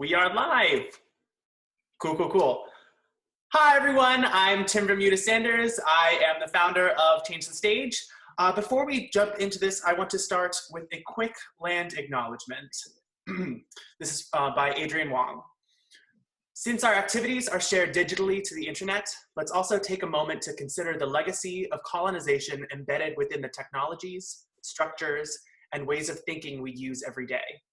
We are live. Cool, cool, cool. Hi, everyone. I'm Tim Bermuda Sanders. I am the founder of Change the Stage. Before we jump into this, I want to start with a quick land acknowledgement. This is by Adrian Wong. Since our activities are shared digitally to the internet, let's also take a moment to consider the legacy of colonization embedded within the technologies, structures, and ways of thinking we use every day.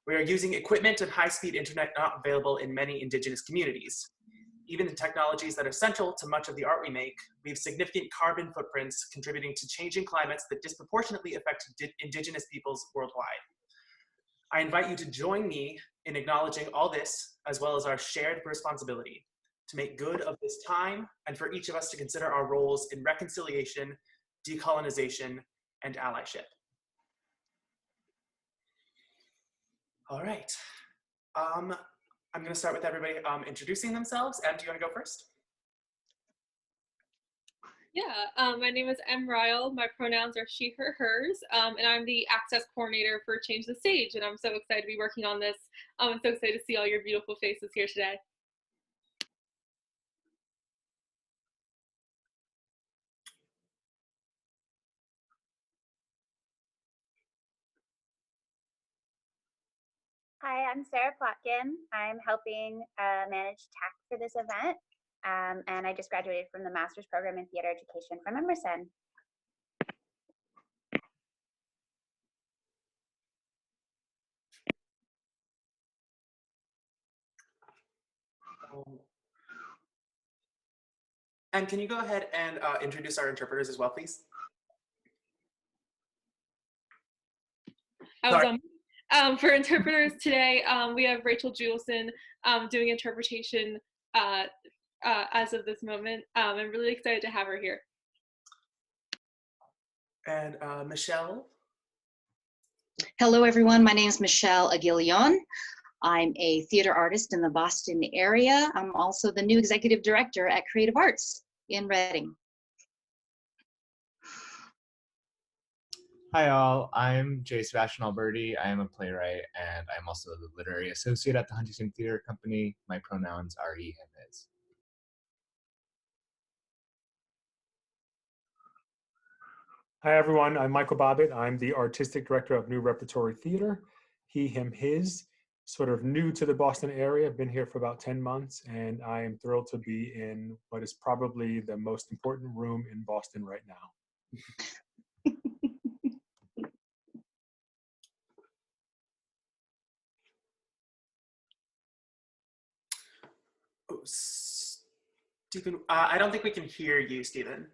We are using equipment and high-speed internet not available in many indigenous communities. Even the technologies that are central to much of the art we make leave significant carbon footprints contributing to changing climates that disproportionately affect indigenous peoples worldwide. I invite you to join me in acknowledging all this, as well as our shared responsibility to make good of this time and for each of us to consider our roles in reconciliation, decolonization, and allyship. All right. I'm going to start with everybody introducing themselves. Em, do you want to go first? Yeah, my name is Em Ryle. My pronouns are she, her, hers, and I'm the access coordinator for Change the Stage, and I'm so excited to be working on this. I'm so excited to see all your beautiful faces here today. Hi, I'm Sarah Plotkin. I'm helping manage TAC for this event, and I just graduated from the master's program in theater education from Emerson. And can you go ahead and introduce our interpreters as well, please? For interpreters today, we have Rachel Juleson doing interpretation as of this moment. I'm really excited to have her here. And Michelle? Hello, everyone. My name is Michelle Aguillon. I'm a theater artist in the Boston area. I'm also the new executive director at Creative Arts in Reading. Hi all, I'm Jay Sebastian Alberti. I am a playwright and I'm also the literary associate at the Huntington Theater Company. My pronouns are he, him, his. Hi everyone, I'm Michael Bobbitt. I'm the artistic director of New Repertory Theater. He, him, his. Sort of new to the Boston area. I've been here for about 10 months and I am thrilled to be in what is probably the most important room in Boston right now. Oh, Stephen, I don't think we can hear you, Stephen.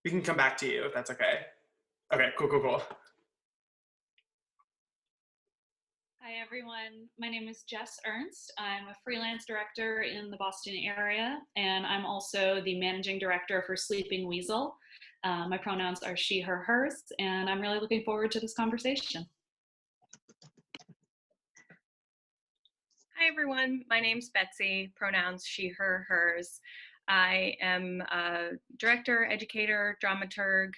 We can come back to you if that's okay. Okay, cool, cool, cool. Hi everyone, my name is Jess Ernst. I'm a freelance director in the Boston area, and I'm also the managing director for Sleeping Weasel. My pronouns are she, her, hers, and I'm really looking forward to this conversation. Hi everyone, my name's Betsy, pronouns she, her, hers. I am a director, educator, dramaturg,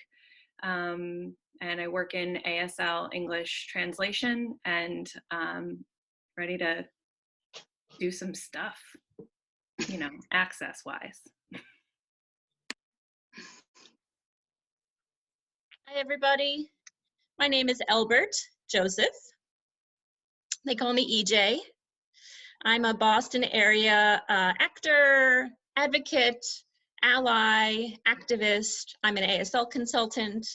and I work in ASL English translation and ready to do some stuff, you know, access-wise. Hi everybody, my name is Elbert Joseph. They call me EJ. I'm a Boston area actor, advocate, ally, activist. I'm an ASL consultant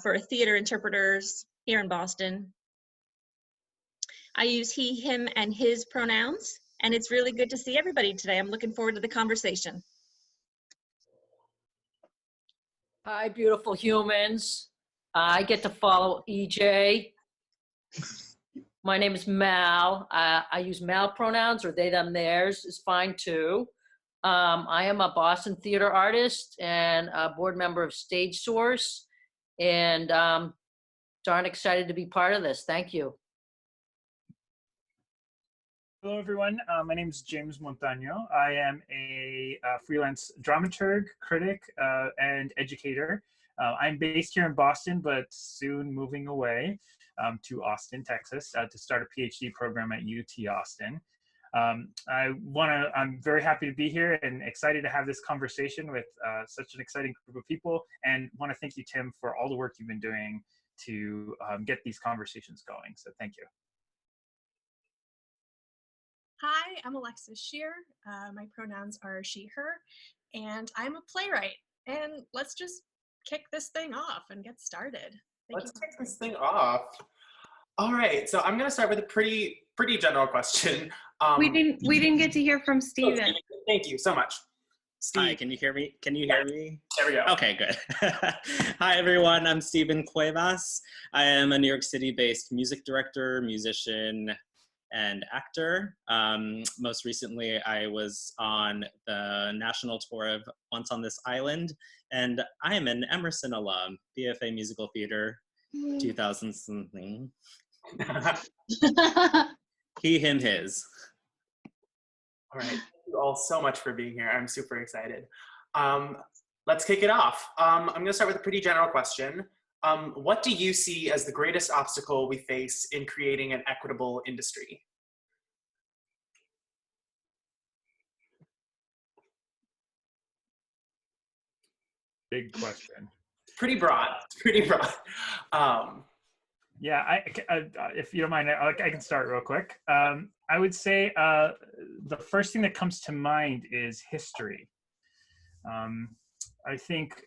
for theater interpreters here in Boston. I use he, him, and his pronouns, and it's really good to see everybody today. I'm looking forward to the conversation. Hi, beautiful humans. I get to follow EJ. My name is Mal. I use Mal pronouns, or they, them, theirs is fine too. I am a Boston theater artist and a board member of Stage Source, and darn excited to be part of this. Thank you. Hello, everyone. My name is James Montaño. I am a freelance dramaturg, critic, and educator. I'm based here in Boston, but soon moving away to Austin, Texas, to start a PhD program at UT Austin. I'm very happy to be here and excited to have this conversation with such an exciting group of people, and want to thank you, Tim, for all the work you've been doing to get these conversations going. So thank you. Hi, I'm Alexis Shear. My pronouns are she, her, and I'm a playwright. And let's just kick this thing off and get started. Let's kick this thing off. All right, so I'm going to start with a pretty general question. We didn't get to hear from Stephen. Thank you so much. Steve. Hi, can you hear me? Can you hear me? There we go. Okay, good. Hi, everyone. I'm Steven Cuevas. I am a New York City-based music director, musician, and actor. Most recently, I was on the national tour of Once on This Island, and I am an Emerson alum, BFA Musical Theater, 2000 something. He, him, his. All right, thank you all so much for being here. I'm super excited. Let's kick it off. I'm gonna start with a pretty general question. What do you see as the greatest obstacle we face in creating an equitable industry? Big question. Pretty broad. Yeah, if you don't mind, I can start real quick. I would say the first thing that comes to mind is history. I think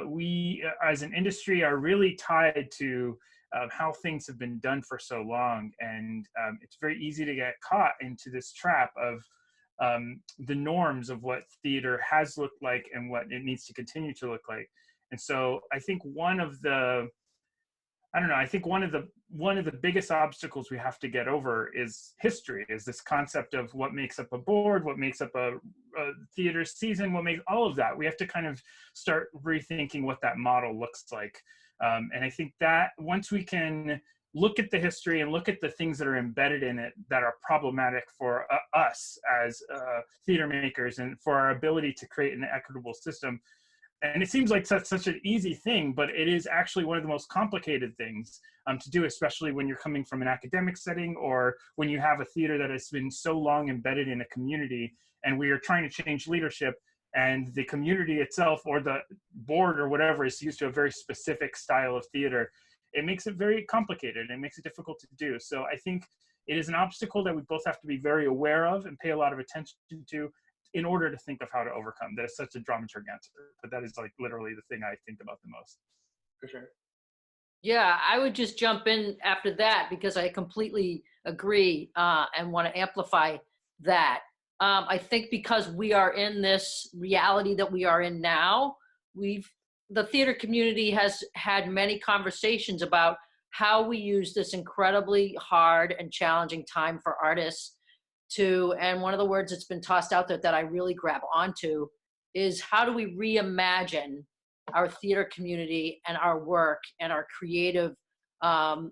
we, as an industry, are really tied to how things have been done for so long, and it's very easy to get caught into this trap of the norms of what theater has looked like and what it needs to continue to look like. And so I think one of the biggest obstacles we have to get over is history, is this concept of what makes up a board, what makes up a theater season, what makes all of that. We have to kind of start rethinking what that model looks like. And I think that once we can look at the history and look at the things that are embedded in it that are problematic for us as theater makers and for our ability to create an equitable system. And it seems like such an easy thing, but it is actually one of the most complicated things to do, especially when you're coming from an academic setting or when you have a theater that has been so long embedded in a community and we are trying to change leadership and the community itself or the board or whatever is used to a very specific style of theater. It makes it very complicated and it makes it difficult to do. So I think it is an obstacle that we both have to be very aware of and pay a lot of attention to in order to think of how to overcome. That is such a dramaturg answer, but that is like literally the thing I think about the most. For sure. Yeah, I would just jump in after that because I completely agree and want to amplify that. I think because we are in this reality that we are in now, the theater community has had many conversations about how we use this incredibly hard and challenging time for artists and one of the words that's been tossed out there that I really grab onto is how do we reimagine our theater community and our work and our creative, the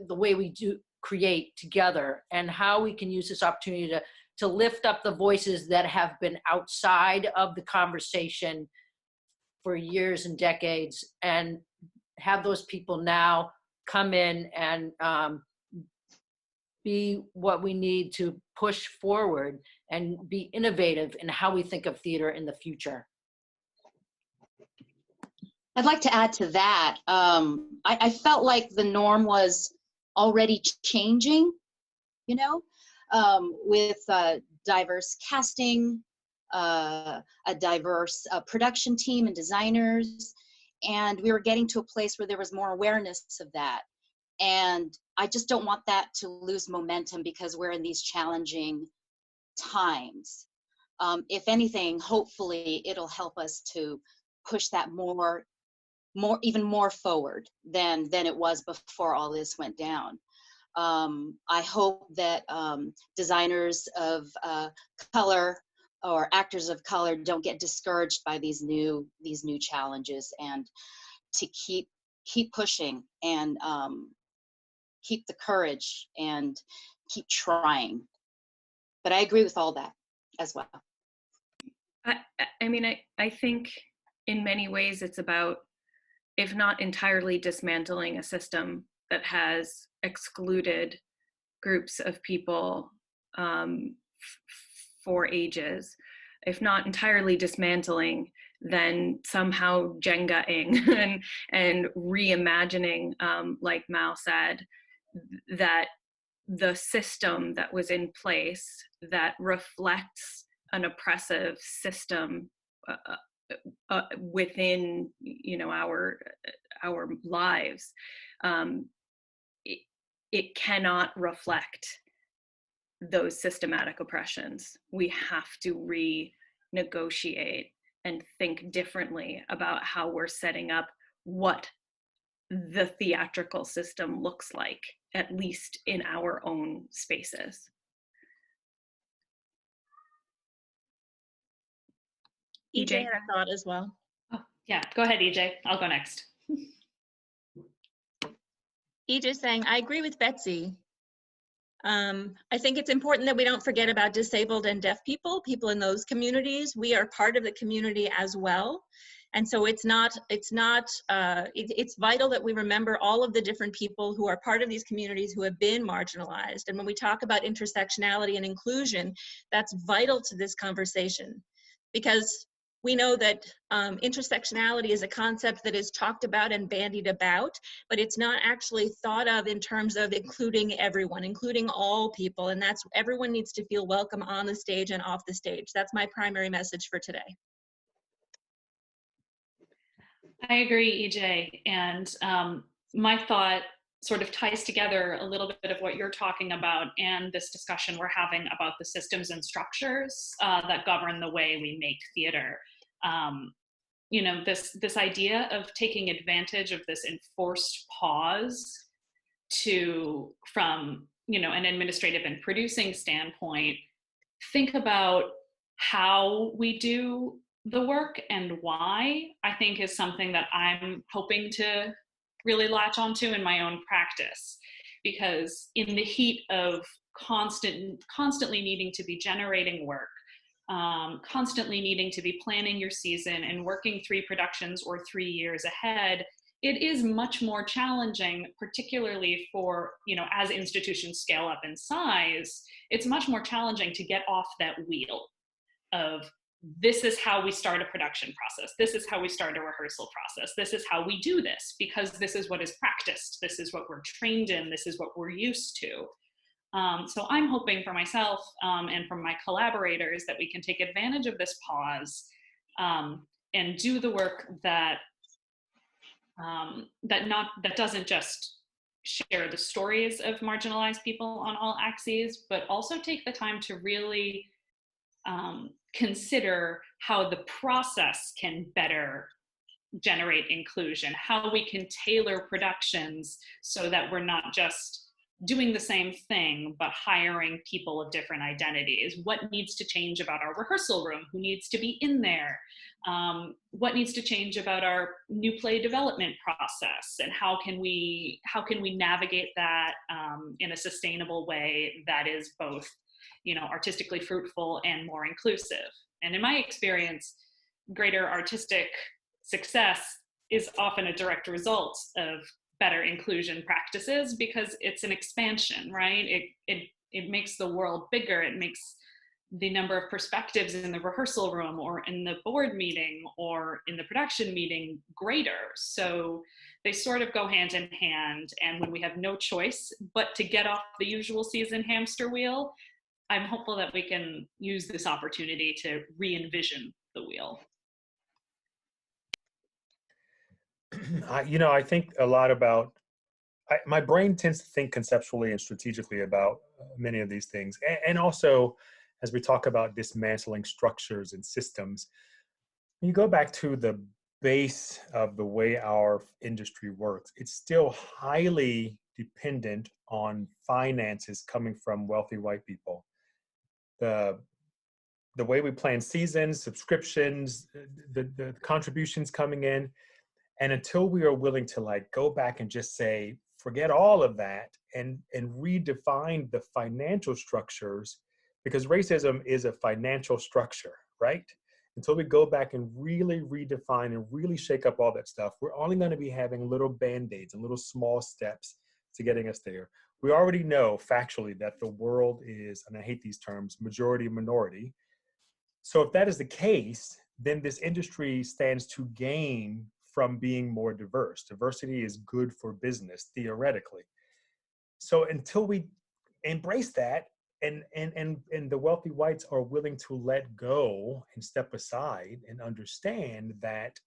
way we do create together, and how we can use this opportunity to lift up the voices that have been outside of the conversation for years and decades and have those people now come in and be what we need to push forward and be innovative in how we think of theater in the future. I'd like to add to that. I felt like the norm was already changing, with diverse casting, a diverse production team and designers, and we were getting to a place where there was more awareness of that. And I just don't want that to lose momentum because we're in these challenging times. If anything, hopefully it'll help us to push that even more forward than it was before all this went down. I hope that designers of color or actors of color don't get discouraged by these new challenges, and to keep pushing and keep the courage and keep trying. But I agree with all that as well. I mean, I think in many ways it's about, if not entirely dismantling a system that has excluded groups of people for ages, if not entirely dismantling, then somehow Jenga-ing and reimagining, like Mal said, that the system that was in place that reflects an oppressive system within, you know, our lives, it cannot reflect those systematic oppressions. We have to renegotiate and think differently about how we're setting up what the theatrical system looks like, at least in our own spaces. EJ had a thought as well. Oh, yeah, go ahead, EJ. I'll go next. EJ saying, I agree with Betsy. I think it's important that we don't forget about disabled and deaf people in those communities. We are part of the community as well. And so it's vital that we remember all of the different people who are part of these communities who have been marginalized. And when we talk about intersectionality and inclusion, that's vital to this conversation, because we know that intersectionality is a concept that is talked about and bandied about, but it's not actually thought of in terms of including everyone, including all people. And that's, everyone needs to feel welcome on the stage and off the stage. That's my primary message for today. I agree, EJ. And my thought sort of ties together a little bit of what you're talking about and this discussion we're having about the systems and structures that govern the way we make theater. You know, this idea of taking advantage of this enforced pause from, you know, an administrative and producing standpoint, think about how we do the work and why, I think is something that I'm hoping to really latch onto in my own practice. Because in the heat of constantly needing to be generating work, constantly needing to be planning your season and working 3 productions or 3 years ahead, it is much more challenging, particularly for, you know, as institutions scale up in size, it's much more challenging to get off that wheel of, this is how we start a production process. This is how we start a rehearsal process. This is how we do this, because this is what is practiced. This is what we're trained in. This is what we're used to. So I'm hoping for myself and from my collaborators that we can take advantage of this pause and do the work that doesn't just share the stories of marginalized people on all axes, but also take the time to really consider how the process can better generate inclusion, how we can tailor productions so that we're not just doing the same thing, but hiring people of different identities. What needs to change about our rehearsal room? Who needs to be in there? What needs to change about our new play development process? And how can we navigate that in a sustainable way that is both, you know, artistically fruitful and more inclusive? And in my experience, greater artistic success is often a direct result of better inclusion practices, because it's an expansion, right? It makes the world bigger. It makes the number of perspectives in the rehearsal room or in the board meeting or in the production meeting greater. So they sort of go hand in hand. And when we have no choice but to get off the usual season hamster wheel, I'm hopeful that we can use this opportunity to re-envision the wheel. You know, I think a lot about, my brain tends to think conceptually and strategically about many of these things. And also, as we talk about dismantling structures and systems, when you go back to the base of the way our industry works, it's still highly dependent on finances coming from wealthy white people. The way we plan seasons, subscriptions, the contributions coming in, and until we are willing to like go back and just say, forget all of that and redefine the financial structures, because racism is a financial structure, right? Until we go back and really redefine and really shake up all that stuff, we're only going to be having little band-aids and little small steps to getting us there. We already know factually that the world is, and I hate these terms, majority minority. So if that is the case, then this industry stands to gain from being more diverse. Diversity is good for business, theoretically. So until we embrace that, and the wealthy whites are willing to let go and step aside and understand that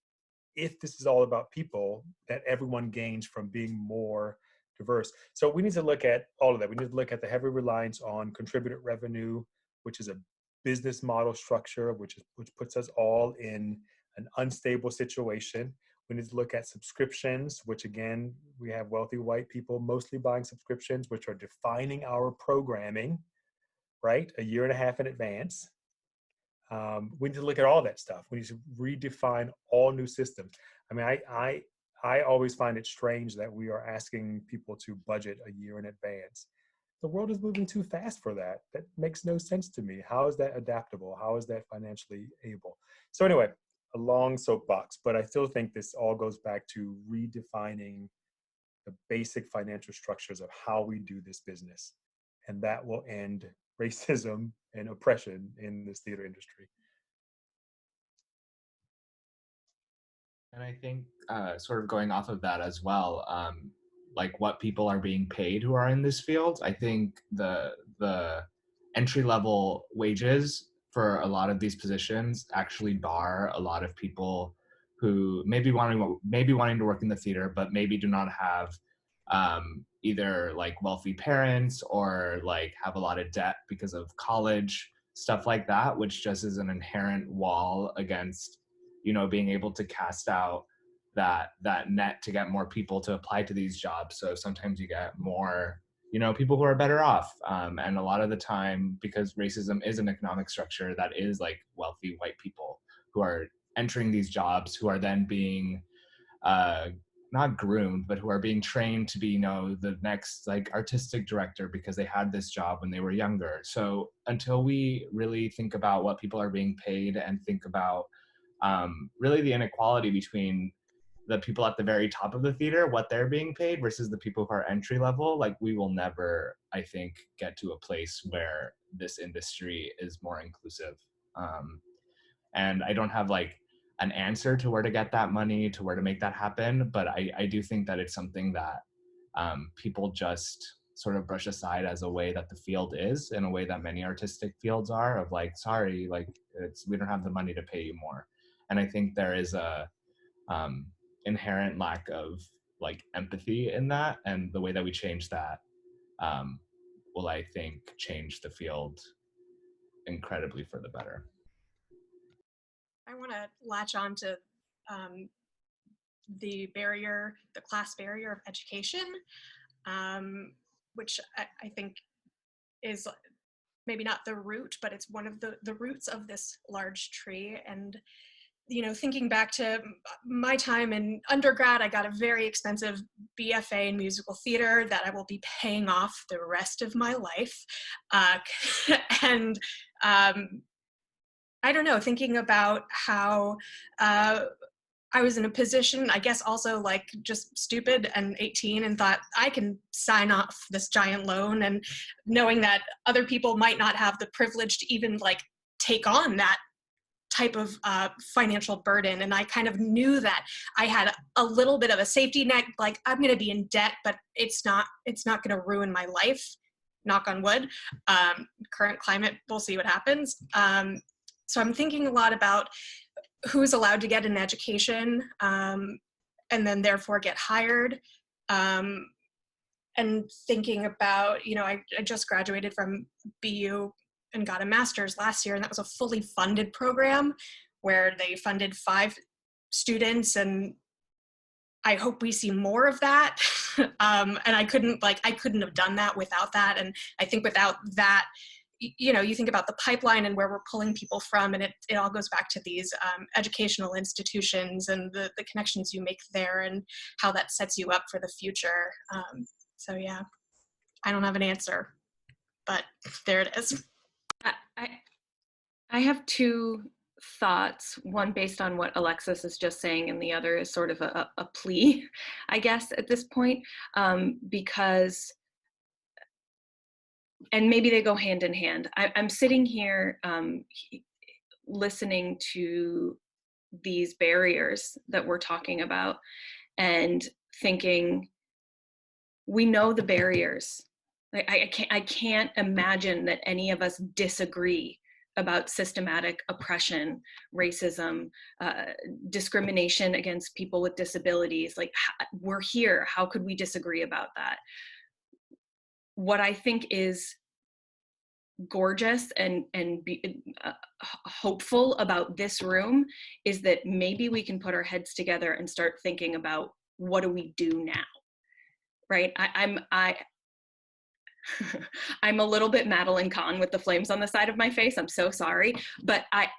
if this is all about people, that everyone gains from being more diverse. So we need to look at all of that. We need to look at the heavy reliance on contributed revenue, which is a business model structure, which puts us all in an unstable situation. We need to look at subscriptions, which again, we have wealthy white people mostly buying subscriptions, which are defining our programming, right? A year and a half in advance. We need to look at all that stuff. We need to redefine all new systems. I mean, I always find it strange that we are asking people to budget a year in advance. The world is moving too fast for that. That makes no sense to me. How is that adaptable? How is that financially able? So anyway, a long soapbox, but I still think this all goes back to redefining the basic financial structures of how we do this business. And that will end racism and oppression in this theater industry. And I think sort of going off of that as well, like what people are being paid who are in this field, I think the entry level wages for a lot of these positions actually bar a lot of people who maybe wanting to work in the theater, but maybe do not have either like wealthy parents or like have a lot of debt because of college, stuff like that, which just is an inherent wall against, you know, being able to cast out that net to get more people to apply to these jobs. So sometimes you get more, you know, people who are better off. And a lot of the time, because racism is an economic structure that is like wealthy white people who are entering these jobs, who are then being not groomed, but who are being trained to be, you know, the next like artistic director because they had this job when they were younger. So until we really think about what people are being paid and think about really the inequality between the people at the very top of the theater, what they're being paid versus the people who are entry level, like we will never, I think, get to a place where this industry is more inclusive. And I don't have like an answer to where to get that money, to where to make that happen. But I do think that it's something that people just sort of brush aside as a way that the field is, in a way that many artistic fields are, of like, sorry, like we don't have the money to pay you more. And I think there is a inherent lack of like empathy in that, and the way that we change that will, I think, change the field incredibly for the better. I want to latch on to the class barrier of education, which I think is maybe not the root, but it's one of the roots of this large tree. And, you know, thinking back to my time in undergrad, I got a very expensive BFA in musical theater that I will be paying off the rest of my life. And I don't know, thinking about how I was in a position, I guess also like just stupid and 18, and thought I can sign off this giant loan, and knowing that other people might not have the privilege to even like take on that type of financial burden. And I kind of knew that I had a little bit of a safety net, like I'm going to be in debt, but it's not going to ruin my life, knock on wood. Current climate, we'll see what happens. So I'm thinking a lot about who's allowed to get an education and then therefore get hired. And thinking about, you know, I just graduated from BU and got a master's last year, and that was a fully funded program where they funded 5 students, and I hope we see more of that. And I couldn't have done that without that. And I think without that, you know, you think about the pipeline and where we're pulling people from, and it all goes back to these educational institutions and the connections you make there and how that sets you up for the future. So yeah, I don't have an answer, but there it is. I have two thoughts, one based on what Alexis is just saying, and the other is sort of a plea, I guess, at this point, because, and maybe they go hand in hand. I'm sitting here listening to these barriers that we're talking about and thinking, we know the barriers. I can't imagine that any of us disagree about systematic oppression, racism, discrimination against people with disabilities. Like, we're here, how could we disagree about that? What I think is gorgeous and hopeful about this room is that maybe we can put our heads together and start thinking about, what do we do now? Right? I'm a little bit Madeline Kahn with the flames on the side of my face. I'm so sorry. But I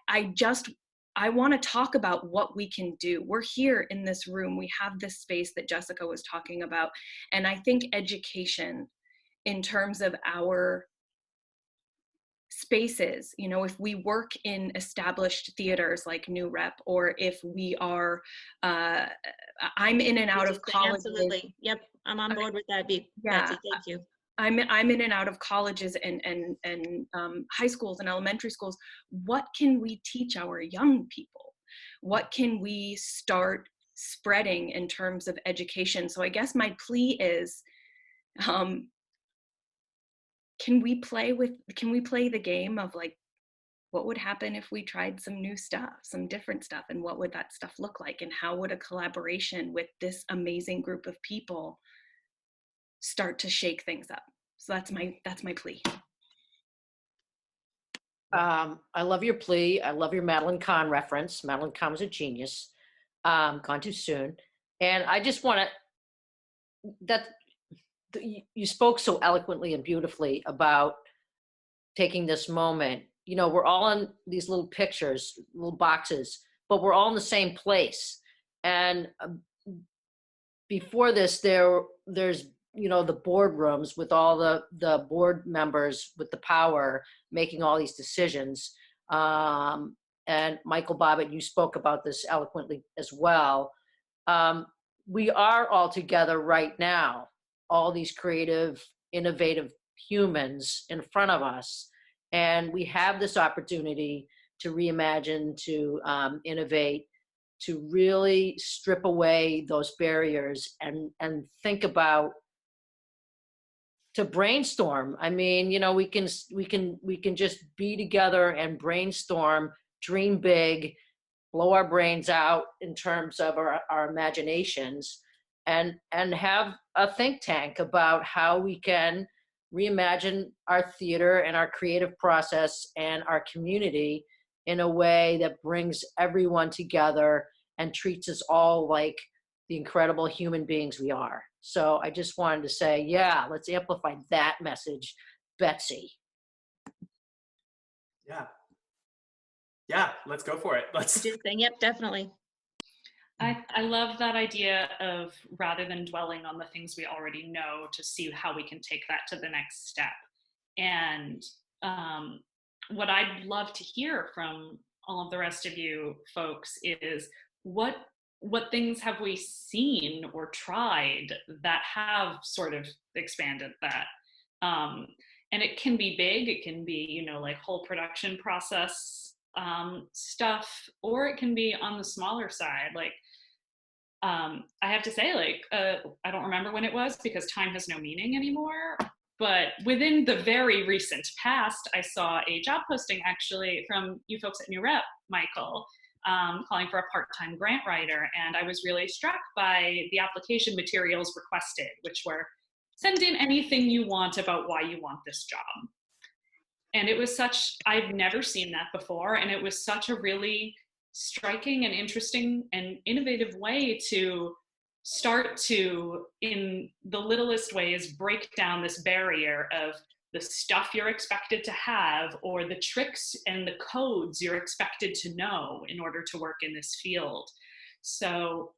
want to talk about what we can do. We're here in this room. We have this space that Jessica was talking about. And I think education in terms of our spaces, you know, if we work in established theaters like New Rep, or if we are, I'm in and out of colleges. Absolutely. Yep. I'm on board with that, Betsy. Thank you. I'm in and out of colleges and high schools and elementary schools. What can we teach our young people? What can we start spreading in terms of education? So I guess my plea is, can we play the game of, like, what would happen if we tried some new stuff, some different stuff, and what would that stuff look like? And how would a collaboration with this amazing group of people start to shake things up? So that's my plea. I love your plea. I love your Madeline Kahn reference. Madeline Kahn was a genius. Gone too soon. And I just want to, you spoke so eloquently and beautifully about taking this moment. You know, we're all in these little pictures, little boxes, but we're all in the same place. And before this, there's, you know, the boardrooms with all the board members with the power making all these decisions. And Michael Bobbitt, you spoke about this eloquently as well. We are all together right now, all these creative, innovative humans in front of us. And we have this opportunity to reimagine, to innovate, to really strip away those barriers and think about, to brainstorm. I mean, you know, we can just be together and brainstorm, dream big, blow our brains out in terms of our imaginations, and have a think tank about how we can reimagine our theater and our creative process and our community in a way that brings everyone together and treats us all like the incredible human beings we are. So I just wanted to say, yeah, let's amplify that message, Betsy. Yeah, let's go for it. Yep, definitely. I love that idea of, rather than dwelling on the things we already know, to see how we can take that to the next step. And what I'd love to hear from all of the rest of you folks is, what things have we seen or tried that have sort of expanded that? And it can be big, it can be, you know, like whole production process stuff, or it can be on the smaller side. Like, I have to say, like, I don't remember when it was because time has no meaning anymore, but within the very recent past, I saw a job posting actually from you folks at New Rep, Michael, calling for a part-time grant writer. And I was really struck by the application materials requested, which were, send in anything you want about why you want this job. And it was such, I've never seen that before. And it was such a really striking and interesting and innovative way to start to, in the littlest ways, break down this barrier of the stuff you're expected to have, or the tricks and the codes you're expected to know in order to work in this field. So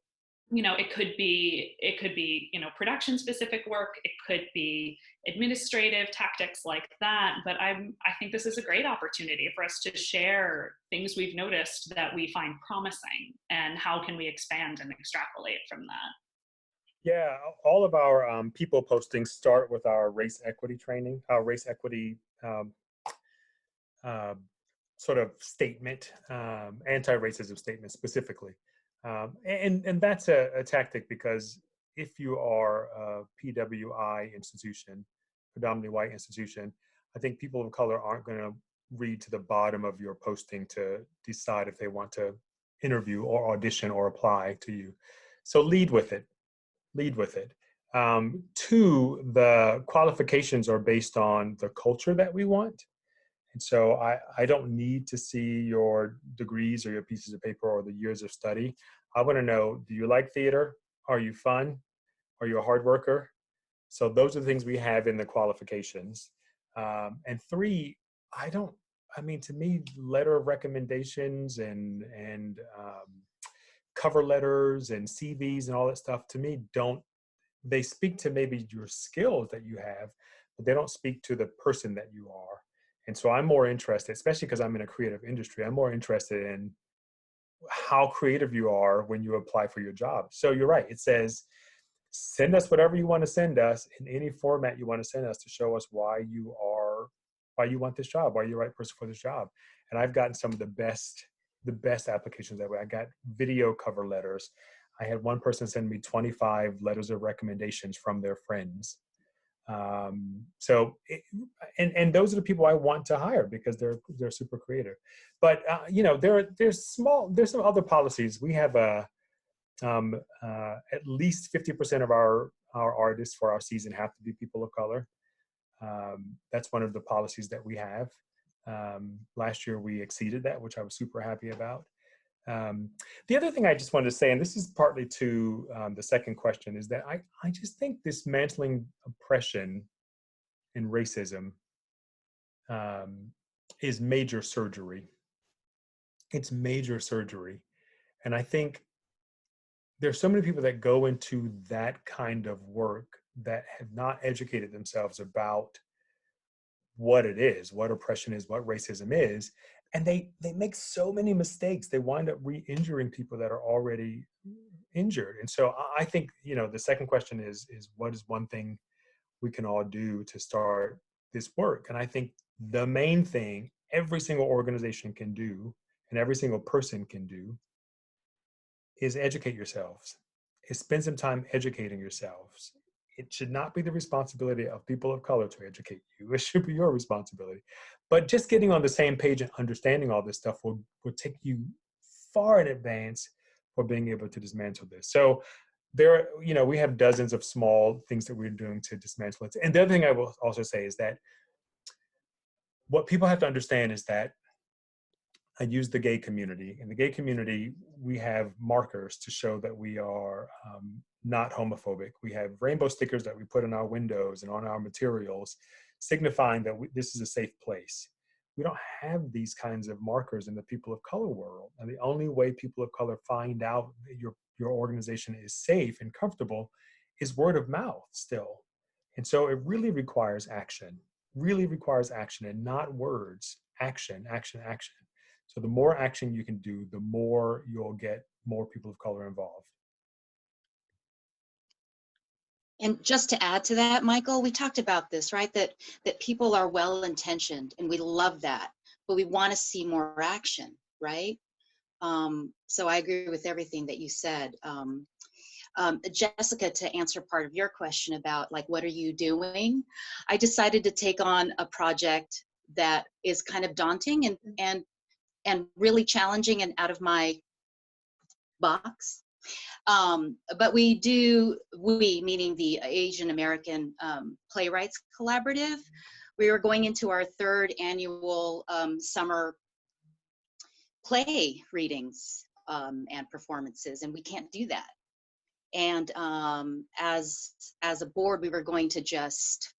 it could be production specific work, it could be administrative tactics like that, but I think this is a great opportunity for us to share things we've noticed that we find promising, and how can we expand and extrapolate from that. Yeah, all of our people postings start with our race equity training, our race equity sort of statement, anti-racism statement specifically. And that's a tactic, because if you are a PWI institution, predominantly white institution, I think people of color aren't going to read to the bottom of your posting to decide if they want to interview or audition or apply to you. So lead with it. Lead with it. Two, the qualifications are based on the culture that we want. And so I don't need to see your degrees or your pieces of paper or the years of study. I want to know, do you like theater? Are you fun? Are you a hard worker? So those are the things we have in the qualifications. And three, to me, letter of recommendations and cover letters and CVs and all that stuff, to me, they speak to maybe your skills that you have, but they don't speak to the person that you are. And so I'm more interested, especially because I'm in a creative industry, I'm more interested in how creative you are when you apply for your job. So you're right. It says, send us whatever you want to send us in any format you want to send us to show us why you want this job, why you're the right person for this job. And I've gotten some of the best applications that way. I got video cover letters. I had one person send me 25 letters of recommendations from their friends. And those are the people I want to hire, because they're super creative. But there's some other policies. We have at least 50% of our artists for our season have to be people of color. That's one of the policies that we have. Last year we exceeded that, which I was super happy about. The other thing I just wanted to say, and this is partly to the second question, is that I just think dismantling oppression and racism is major surgery. It's major surgery. And I think there's so many people that go into that kind of work that have not educated themselves about what it is, what oppression is, what racism is. And they make so many mistakes. They wind up re-injuring people that are already injured. And so I think, the second question is what is one thing we can all do to start this work? And I think the main thing every single organization can do, and every single person can do, is educate yourselves. Is spend some time educating yourselves. It should not be the responsibility of people of color to educate you. It should be your responsibility. But just getting on the same page and understanding all this stuff will take you far in advance for being able to dismantle this. So we have dozens of small things that we're doing to dismantle it. And the other thing I will also say is that what people have to understand is that I use the gay community. In the gay community, we have markers to show that we are not homophobic. We have rainbow stickers that we put on our windows and on our materials, signifying that this is a safe place. We don't have these kinds of markers in the people of color world. And the only way people of color find out that your organization is safe and comfortable is word of mouth still. And so it really requires action, and not words. Action, action, action. So the more action you can do, the more you'll get more people of color involved. And just to add to that, Michael, we talked about this, right? That people are well-intentioned, and we love that, but we want to see more action, right? So I agree with everything that you said. Jessica, to answer part of your question about what are you doing? I decided to take on a project that is kind of daunting and really challenging and out of my box. But we, meaning the Asian American Playwrights Collaborative, we are going into our third annual summer play readings and performances, and we can't do that. And as a board, we were going to just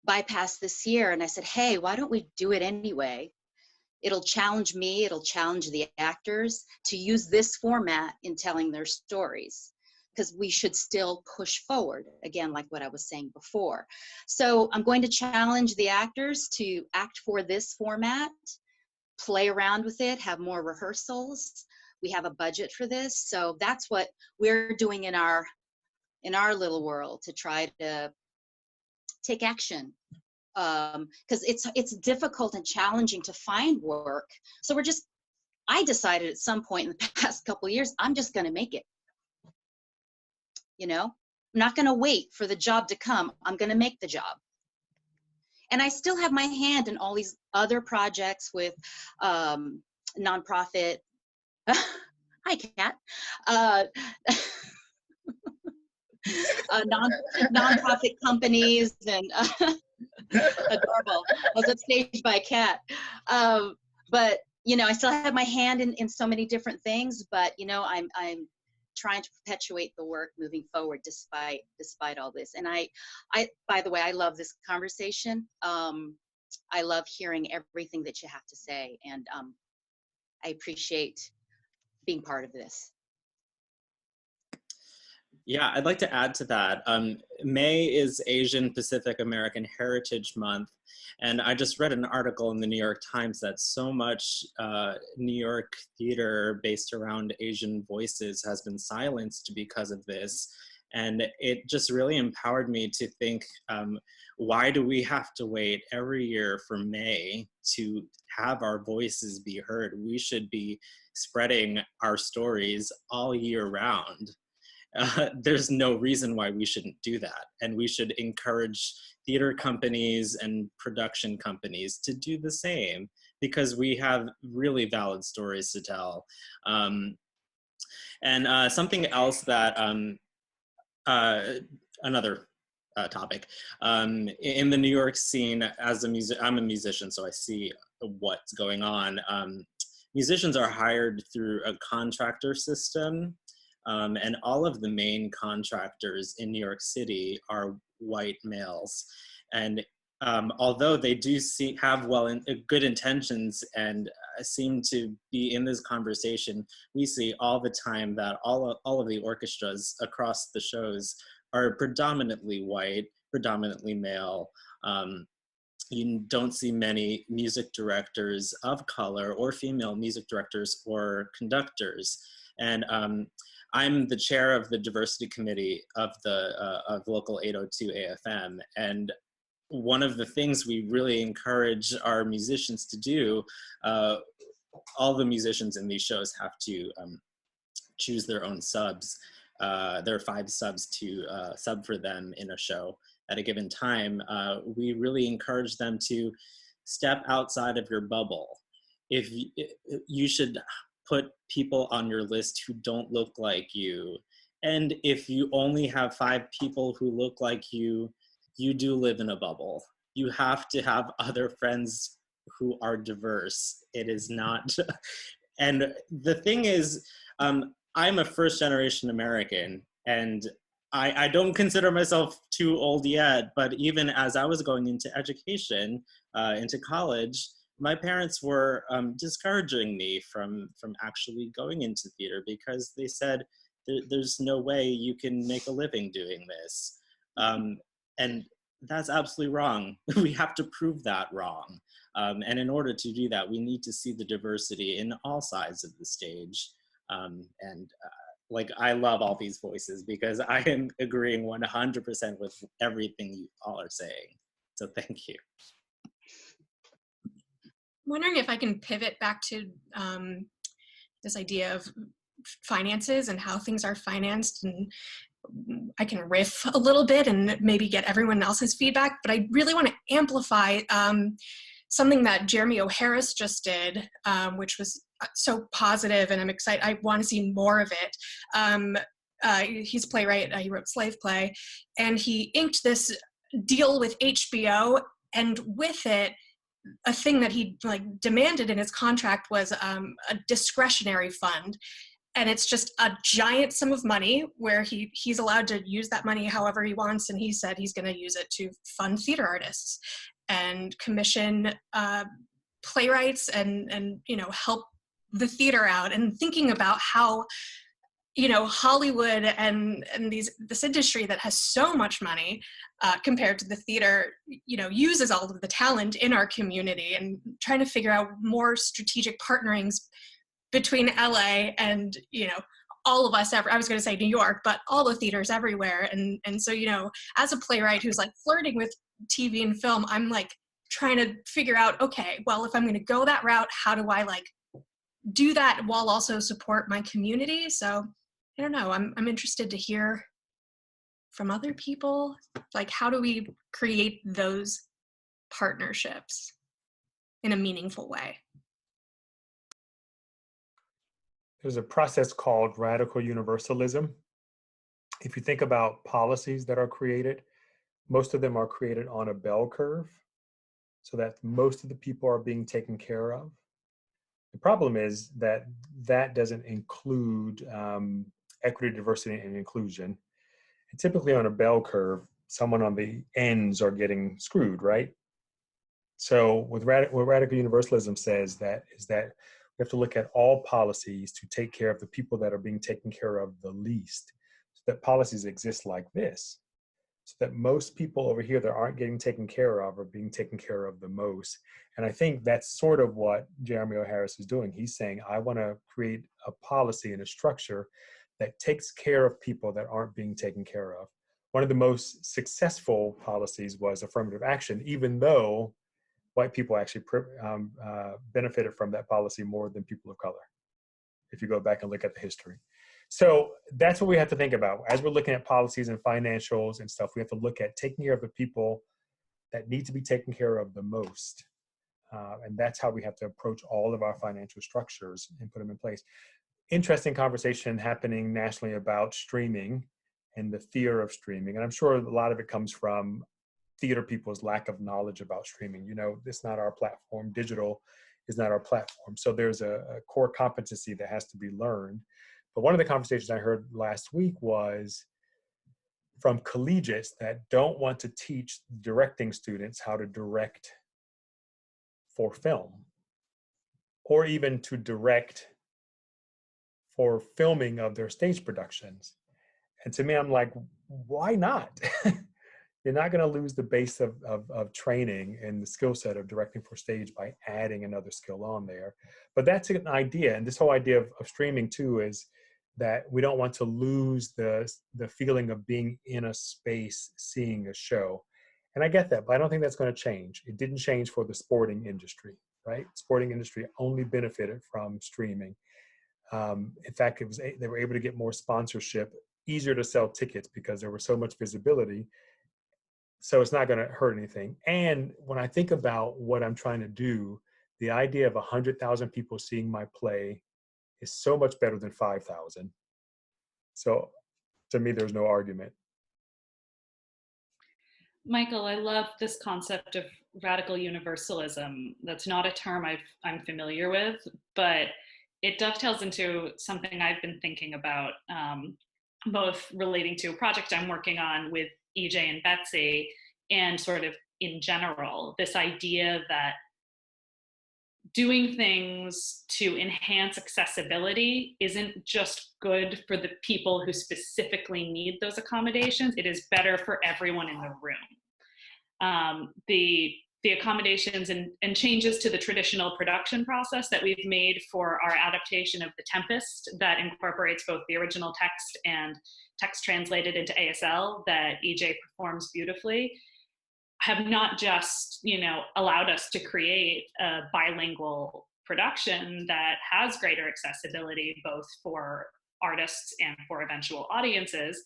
bypass this year. And I said, hey, why don't we do it anyway? It'll challenge me, it'll challenge the actors to use this format in telling their stories, because we should still push forward, again, like what I was saying before. So I'm going to challenge the actors to act for this format, play around with it, have more rehearsals. We have a budget for this. So that's what we're doing in our little world, to try to take action. Because it's difficult and challenging to find work. So I decided at some point in the past couple of years, I'm just gonna make it. You know, I'm not gonna wait for the job to come, I'm gonna make the job. And I still have my hand in all these other projects with nonprofit, hi Kat, nonprofit companies and adorable. I was upstaged by a cat. But you know, I still have my hand in so many different things, but you know, I'm trying to perpetuate the work moving forward despite all this. And I by the way, I love this conversation. I love hearing everything that you have to say, and I appreciate being part of this. Yeah, I'd like to add to that. May is Asian Pacific American Heritage Month, and I just read an article in the New York Times that so much New York theater based around Asian voices has been silenced because of this. And it just really empowered me to think, why do we have to wait every year for May to have our voices be heard? We should be spreading our stories all year round. There's no reason why we shouldn't do that. And we should encourage theater companies and production companies to do the same, because we have really valid stories to tell. And something else that, another topic, in the New York scene, as I'm a musician, so I see what's going on. Musicians are hired through a contractor system. And all of the main contractors in New York City are white males. And although they do have good intentions and seem to be in this conversation, we see all the time that all of the orchestras across the shows are predominantly white, predominantly male. You don't see many music directors of color or female music directors or conductors. And I'm the chair of the diversity committee of Local 802 AFM, and one of the things we really encourage our musicians to do, all the musicians in these shows have to choose their own subs. There are 5 subs to sub for them in a show at a given time. We really encourage them to step outside of your bubble. If you should put people on your list who don't look like you. And if you only have 5 people who look like you, you do live in a bubble. You have to have other friends who are diverse. It is not, and the thing is, I'm a first generation American, and I don't consider myself too old yet, but even as I was going into education, into college, my parents were discouraging me from actually going into theater, because they said, there's no way you can make a living doing this. And that's absolutely wrong. We have to prove that wrong. And in order to do that, we need to see the diversity in all sides of the stage. Like, I love all these voices, because I am agreeing 100% with everything you all are saying. So thank you. I'm wondering if I can pivot back to this idea of finances and how things are financed, and I can riff a little bit and maybe get everyone else's feedback, but I really want to amplify something that Jeremy O'Harris just did, which was so positive, and I'm excited. I want to see more of it. He's a playwright. He wrote Slave Play, and he inked this deal with HBO, and with it, a thing that he demanded in his contract was a discretionary fund. And it's just a giant sum of money where he's allowed to use that money however he wants. And he said he's going to use it to fund theater artists and commission playwrights and help the theater out, and thinking about how Hollywood and this industry that has so much money compared to the theater, uses all of the talent in our community, and trying to figure out more strategic partnerings between LA and all of us. I was going to say New York, but all the theaters everywhere. And so as a playwright who's like flirting with TV and film, I'm like trying to figure out, okay, well, if I'm going to go that route, how do I like do that while also support my community? So I don't know. I'm interested to hear from other people, like how do we create those partnerships in a meaningful way? There's a process called radical universalism. If you think about policies that are created, most of them are created on a bell curve, so that most of the people are being taken care of. The problem is that that doesn't include equity, diversity, and inclusion. And typically on a bell curve, someone on the ends are getting screwed, right? So what radical universalism says is that we have to look at all policies to take care of the people that are being taken care of the least. So that policies exist like this, so that most people over here that aren't getting taken care of are being taken care of the most. And I think that's sort of what Jeremy O. Harris is doing. He's saying, I want to create a policy and a structure that takes care of people that aren't being taken care of. One of the most successful policies was affirmative action, even though white people actually benefited from that policy more than people of color, if you go back and look at the history. So that's what we have to think about. As we're looking at policies and financials and stuff, we have to look at taking care of the people that need to be taken care of the most. And that's how we have to approach all of our financial structures and put them in place. Interesting conversation happening nationally about streaming and the fear of streaming. And I'm sure a lot of it comes from theater people's lack of knowledge about streaming. It's not our platform. Digital is not our platform. So there's a core competency that has to be learned. But one of the conversations I heard last week was from collegiates that don't want to teach directing students how to direct for film, or even to direct for filming of their stage productions. And to me, I'm like, why not? You're not going to lose the base of training and the skill set of directing for stage by adding another skill on there. But that's an idea. And this whole idea of streaming too is that we don't want to lose the feeling of being in a space, seeing a show. And I get that, but I don't think that's going to change. It didn't change for the sporting industry, right? Sporting industry only benefited from streaming. In fact, they were able to get more sponsorship, easier to sell tickets because there was so much visibility. So it's not going to hurt anything. And when I think about what I'm trying to do, the idea of 100,000 people seeing my play is so much better than 5,000. So to me, there's no argument. Michael, I love this concept of radical universalism. That's not a term I'm familiar with, but it dovetails into something I've been thinking about, both relating to a project I'm working on with EJ and Betsy, and sort of in general, this idea that doing things to enhance accessibility isn't just good for the people who specifically need those accommodations, it is better for everyone in the room. The accommodations and changes to the traditional production process that we've made for our adaptation of The Tempest that incorporates both the original text and text translated into ASL that EJ performs beautifully have not just, allowed us to create a bilingual production that has greater accessibility both for artists and for eventual audiences,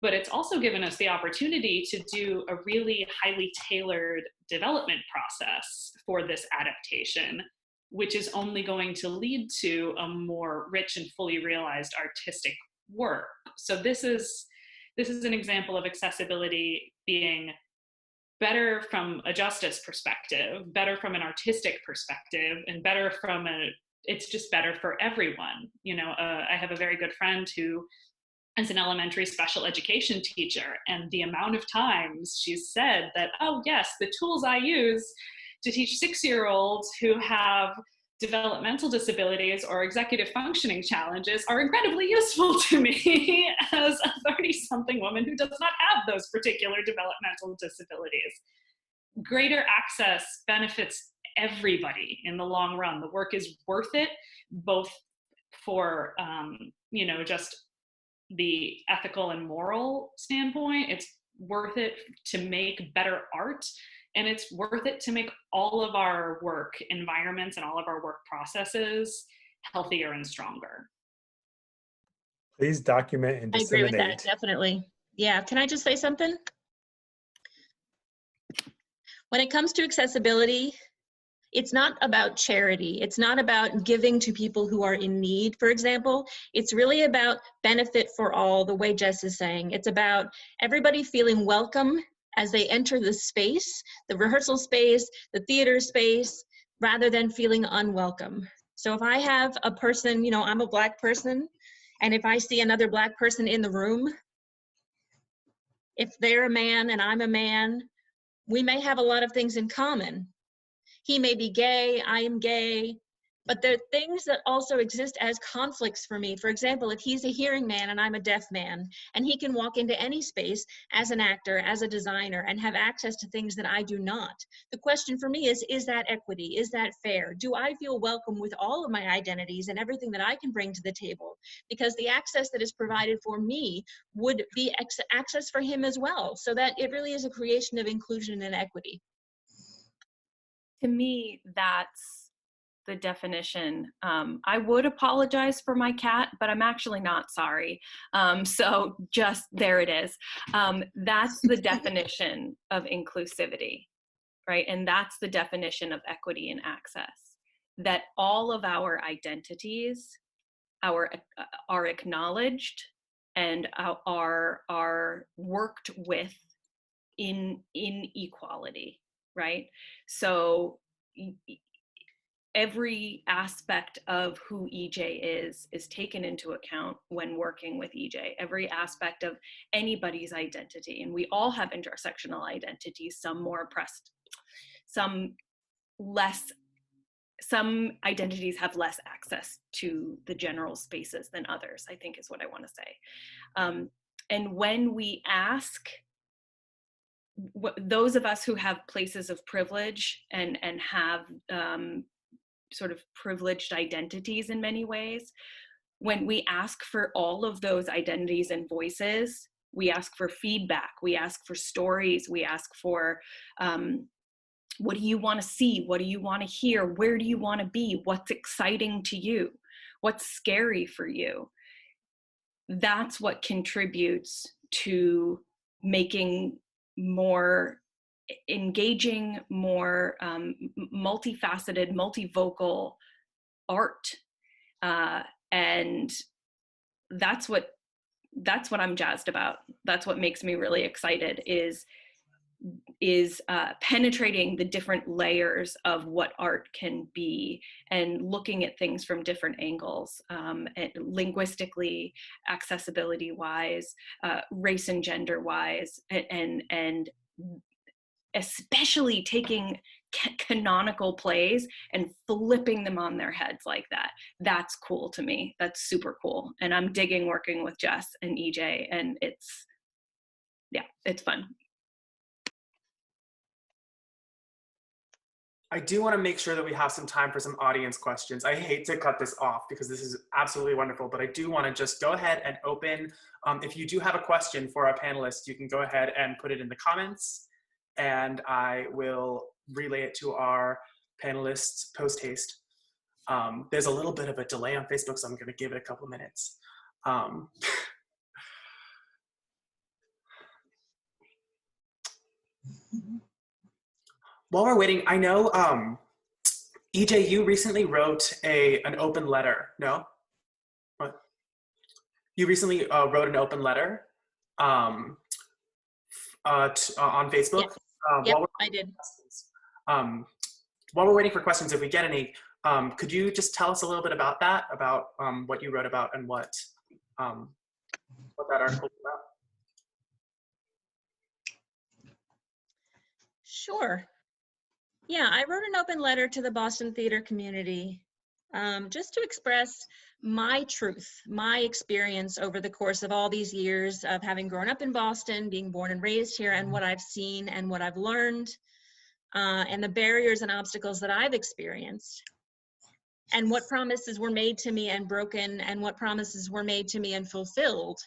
but it's also given us the opportunity to do a really highly tailored development process for this adaptation, which is only going to lead to a more rich and fully realized artistic work. So this is an example of accessibility being better from a justice perspective, better from an artistic perspective, and it's just better for everyone. I have a very good friend who is an elementary special education teacher, and the amount of times she's said that, oh yes, the tools I use to teach 6-year-olds who have developmental disabilities or executive functioning challenges are incredibly useful to me as a 30-something woman who does not have those particular developmental disabilities. Greater access benefits everybody in the long run. The work is worth it, both for, you know, just the ethical and moral standpoint. It's worth it to make better art, and it's worth it to make all of our work environments and all of our work processes healthier and stronger. Please document and I agree with disseminate. that, definitely. Yeah, can I just say something? When it comes to accessibility, it's not about charity. It's not about giving to people who are in need, for example. It's really about benefit for all, the way Jess is saying. It's about everybody feeling welcome as they enter the space, the rehearsal space, the theater space, rather than feeling unwelcome. So if I have a person, you know, I'm a Black person, and if I see another Black person in the room, if they're a man and I'm a man, we may have a lot of things in common. He may be gay, I am gay, but there are things that also exist as conflicts for me. For example, if he's a hearing man and I'm a deaf man, and he can walk into any space as an actor, as a designer, and have access to things that I do not. The question for me is that equity? Is that fair? Do I feel welcome with all of my identities and everything that I can bring to the table? Because the access that is provided for me would be access for him as well. So that it really is a creation of inclusion and equity. To me, that's the definition. I would apologize for my cat, but I'm actually not sorry. So just there it is. That's the definition of inclusivity, right? And that's the definition of equity and access, that all of our identities are acknowledged and are worked with in equality, right? So every aspect of who EJ is taken into account when working with EJ, every aspect of anybody's identity. And we all have intersectional identities, some more oppressed, some less, some identities have less access to the general spaces than others, I think is what I want to say. And when we ask, those of us who have places of privilege and have sort of privileged identities in many ways, when we ask for all of those identities and voices, we ask for feedback, we ask for stories, we ask for what do you want to see, what do you want to hear, where do you want to be, what's exciting to you, what's scary for you. That's what contributes to making more engaging, more multifaceted, multivocal art, and that's what I'm jazzed about. That's what makes me really excited, is penetrating the different layers of what art can be and looking at things from different angles, linguistically, accessibility wise, race and gender wise, and especially taking canonical plays and flipping them on their heads like that. That's cool to me. That's super cool. And I'm digging working with Jess and EJ, and it's fun. I do want to make sure that we have some time for some audience questions. I hate to cut this off because this is absolutely wonderful, but I do want to just go ahead and open. If you do have a question for our panelists, you can go ahead and put it in the comments, and I will relay it to our panelists post haste. There's a little bit of a delay on Facebook, so I'm going to give it a couple minutes. While we're waiting, I know, EJ, you recently wrote an open letter, no? What? You recently wrote an open letter on Facebook? Yes. Yep, I did. While we're waiting for questions, if we get any, could you just tell us a little bit about that, about what you wrote about and what that article was about? Sure. Yeah, I wrote an open letter to the Boston theater community just to express my truth, my experience over the course of all these years of having grown up in Boston, being born and raised here, and what I've seen and what I've learned, and the barriers and obstacles that I've experienced, and what promises were made to me and broken, and what promises were made to me and fulfilled.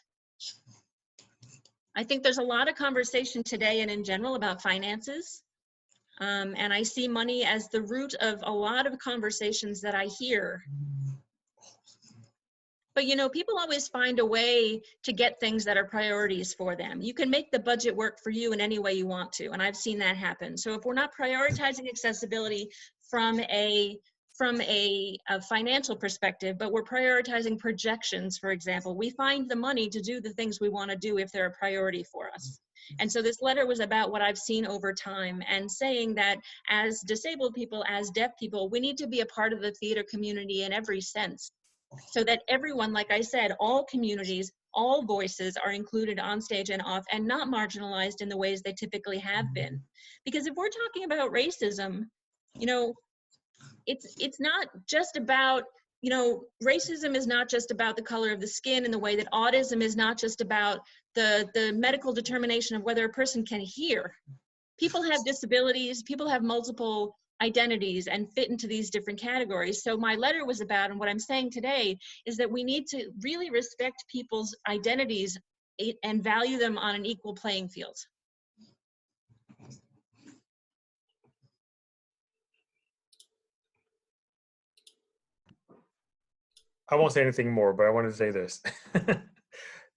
I think there's a lot of conversation today and in general about finances. And I see money as the root of a lot of conversations that I hear. But you know, people always find a way to get things that are priorities for them. You can make the budget work for you in any way you want to, and I've seen that happen. So if we're not prioritizing accessibility from a financial perspective, but we're prioritizing projections, for example, we find the money to do the things we want to do if they're a priority for us. And so this letter was about what I've seen over time and saying that as disabled people, as deaf people, we need to be a part of the theater community in every sense, so that everyone, like I said, all communities, all voices are included on stage and off and not marginalized in the ways they typically have been. Because if we're talking about racism, you know, it's not just about, you know, racism is not just about the color of the skin, in the way that autism is not just about the medical determination of whether a person can hear. People have disabilities, people have multiple identities and fit into these different categories. So my letter was about, and what I'm saying today is that we need to really respect people's identities and value them on an equal playing field. I won't say anything more, but I wanted to say this,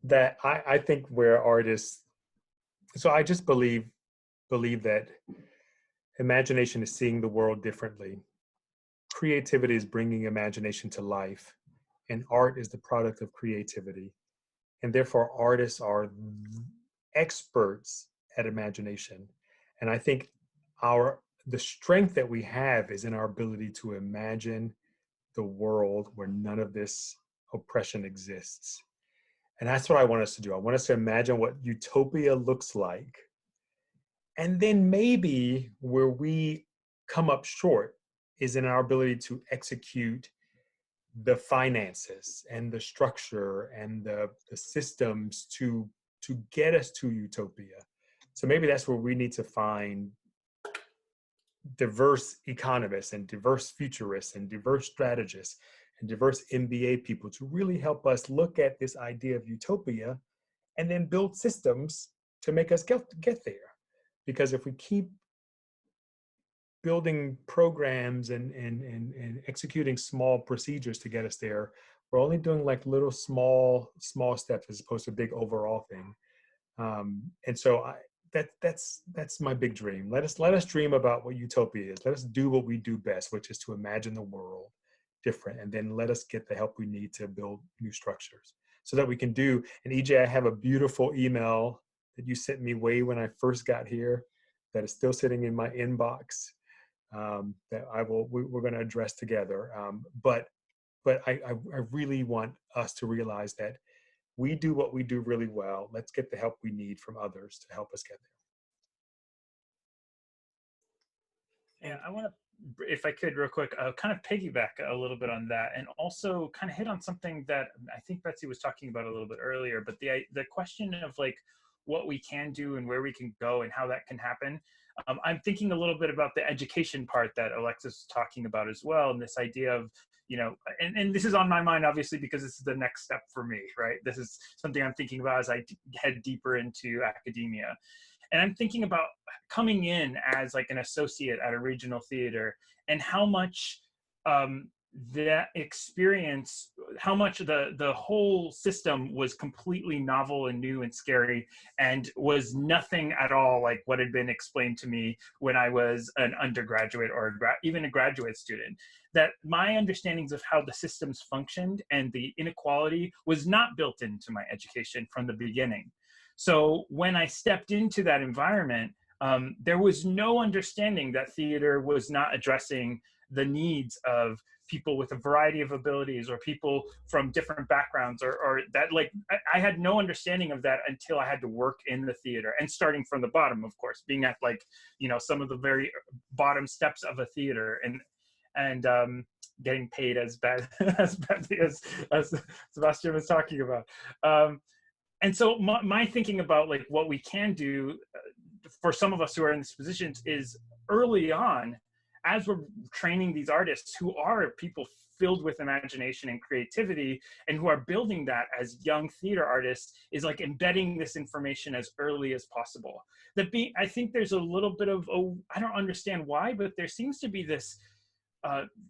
that I think where artists, so I just believe that imagination is seeing the world differently. Creativity is bringing imagination to life, and art is the product of creativity. And therefore, artists are experts at imagination. And I think the strength that we have is in our ability to imagine the world where none of this oppression exists. And that's what I want us to do. I want us to imagine what utopia looks like. And then maybe where we come up short is in our ability to execute the finances and the structure and the systems to get us to utopia. So maybe that's where we need to find diverse economists and diverse futurists and diverse strategists and diverse MBA people to really help us look at this idea of utopia and then build systems to make us get there. Because if we keep building programs and executing small procedures to get us there, we're only doing like little small steps as opposed to a big overall thing. And so that's my big dream. Let us dream about what utopia is. Let us do what we do best, which is to imagine the world different, and then let us get the help we need to build new structures so that we can do. And EJ, I have a beautiful email that you sent me way when I first got here that is still sitting in my inbox, that we're going to address together. But I really want us to realize that we do what we do really well. Let's get the help we need from others to help us get there. And I want to, if I could real quick, kind of piggyback a little bit on that, and also kind of hit on something that I think Betsy was talking about a little bit earlier, but the question of like what we can do and where we can go and how that can happen. I'm thinking a little bit about the education part that Alexis was talking about as well, and this idea of, you know, and this is on my mind, obviously, because this is the next step for me, right? This is something I'm thinking about as I head deeper into academia. And I'm thinking about coming in as like an associate at a regional theater and how much that experience, how much the whole system was completely novel and new and scary and was nothing at all like what had been explained to me when I was an undergraduate or even a graduate student. That my understandings of how the systems functioned and the inequality was not built into my education from the beginning. So when I stepped into that environment, there was no understanding that theater was not addressing the needs of people with a variety of abilities or people from different backgrounds or that, like, I had no understanding of that until I had to work in the theater, and starting from the bottom, of course, being at, like, you know, some of the very bottom steps of a theater, and getting paid as badly as Sebastian was talking about. And so my thinking about, like, what we can do for some of us who are in these positions is early on, as we're training these artists who are people filled with imagination and creativity and who are building that as young theater artists, is like embedding this information as early as possible. I think there's a little bit of, I don't understand why, but there seems to be this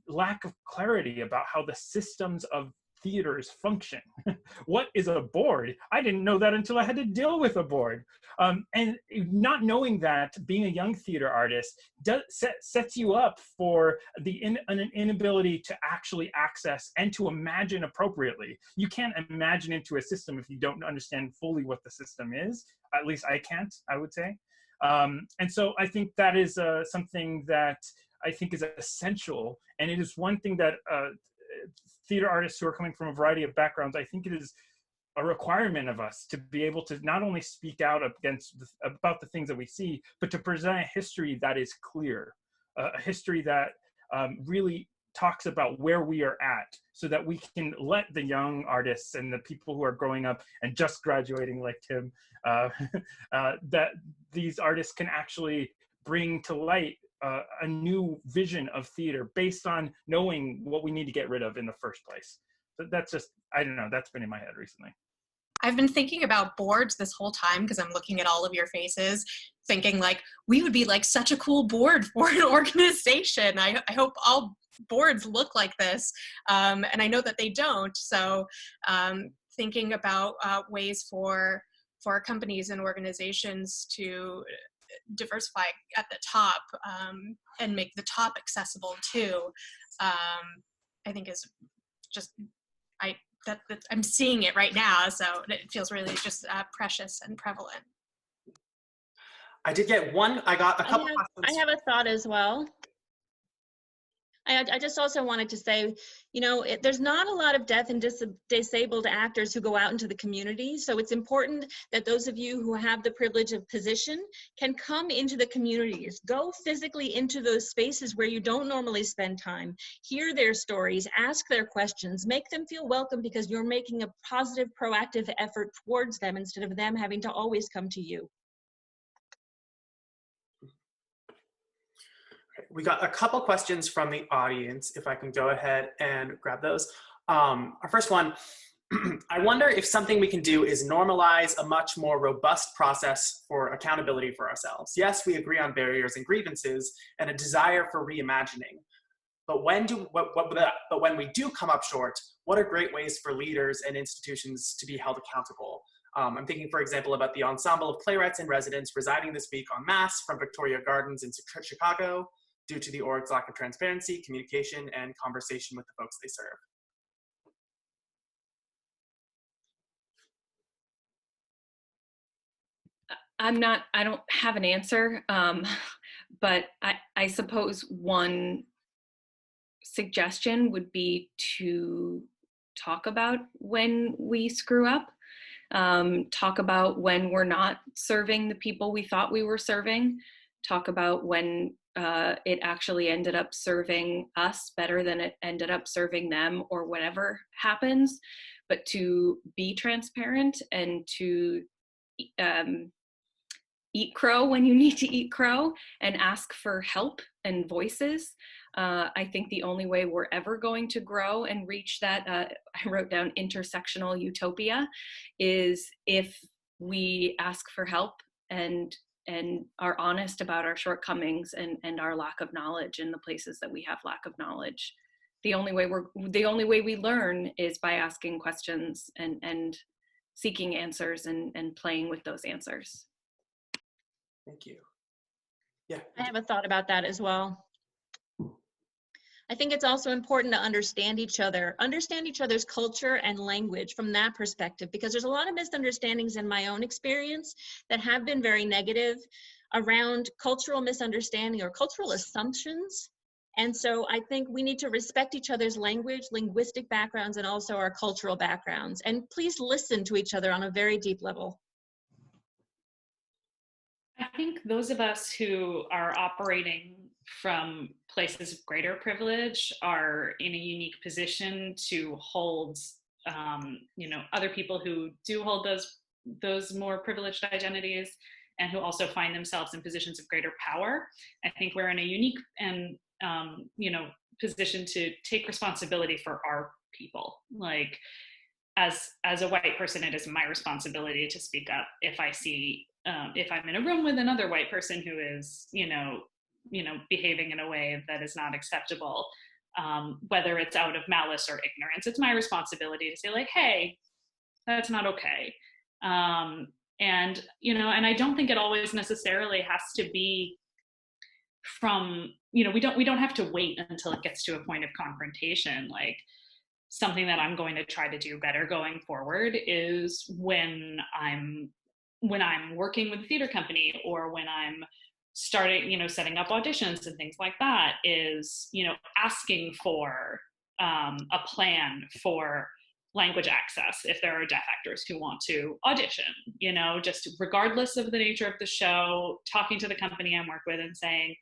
lack of clarity about how the systems of theaters function. What is a board? I didn't know that until I had to deal with a board. And not knowing that, being a young theater artist sets you up for an inability to actually access and to imagine appropriately. You can't imagine into a system if you don't understand fully what the system is. At least I can't, I would say. And so I think that is something that I think is essential. And it is one thing that theater artists who are coming from a variety of backgrounds, I think it is a requirement of us to be able to not only speak out about the things that we see, but to present a history that is clear, a history that really talks about where we are at, so that we can let the young artists and the people who are growing up and just graduating like Tim, that these artists can actually bring to light a new vision of theater based on knowing what we need to get rid of in the first place. So that's just, I don't know, that's been in my head recently. I've been thinking about boards this whole time because I'm looking at all of your faces, thinking like, we would be like such a cool board for an organization. I hope all boards look like this. And I know that they don't. So thinking about ways for companies and organizations to diversify at the top and make the top accessible too, I think is just, I'm seeing it right now, so it feels really just precious and prevalent. I did get one, I got a couple questions. I have a thought as well. I just also wanted to say, you know, there's not a lot of deaf and disabled actors who go out into the community. So it's important that those of you who have the privilege of position can come into the communities, go physically into those spaces where you don't normally spend time, hear their stories, ask their questions, make them feel welcome, because you're making a positive, proactive effort towards them instead of them having to always come to you. We got a couple questions from the audience, if I can go ahead and grab those. Our first one, I wonder if something we can do is normalize a much more robust process for accountability for ourselves. Yes, we agree on barriers and grievances and a desire for reimagining. But when we do come up short, what are great ways for leaders and institutions to be held accountable? I'm thinking, for example, about the ensemble of playwrights in residence residing this week en masse from Victoria Gardens in Chicago, due to the org's lack of transparency, communication, and conversation with the folks they serve. I don't have an answer, but I suppose one suggestion would be to talk about when we screw up, talk about when we're not serving the people we thought we were serving, talk about when it actually ended up serving us better than it ended up serving them, or whatever happens, but to be transparent and to eat crow when you need to eat crow and ask for help and voices. I think the only way we're ever going to grow and reach that, I wrote down intersectional utopia, is if we ask for help and are honest about our shortcomings and our lack of knowledge in the places that we have lack of knowledge. The only way we learn is by asking questions and seeking answers and playing with those answers. Thank you. Yeah. I have a thought about that as well. I think it's also important to understand each other's culture and language from that perspective, because there's a lot of misunderstandings in my own experience that have been very negative around cultural misunderstanding or cultural assumptions And so I think we need to respect each other's language, linguistic backgrounds, and also our cultural backgrounds. And please listen to each other on a very deep level. I think those of us who are operating from places of greater privilege are in a unique position to hold, other people who do hold those more privileged identities and who also find themselves in positions of greater power. I think we're in a unique and position to take responsibility for our people. Like, as a white person, it is my responsibility to speak up if I see if I'm in a room with another white person who is behaving in a way that is not acceptable, whether it's out of malice or ignorance. It's my responsibility to say, like, hey, that's not okay. And I don't think it always necessarily has to be from, we don't have to wait until it gets to a point of confrontation. Like, something that I'm going to try to do better going forward is when I'm working with a theater company, or when I'm starting, setting up auditions and things like that, is, asking for a plan for language access if there are deaf actors who want to audition, just regardless of the nature of the show, talking to the company I'm working with and saying,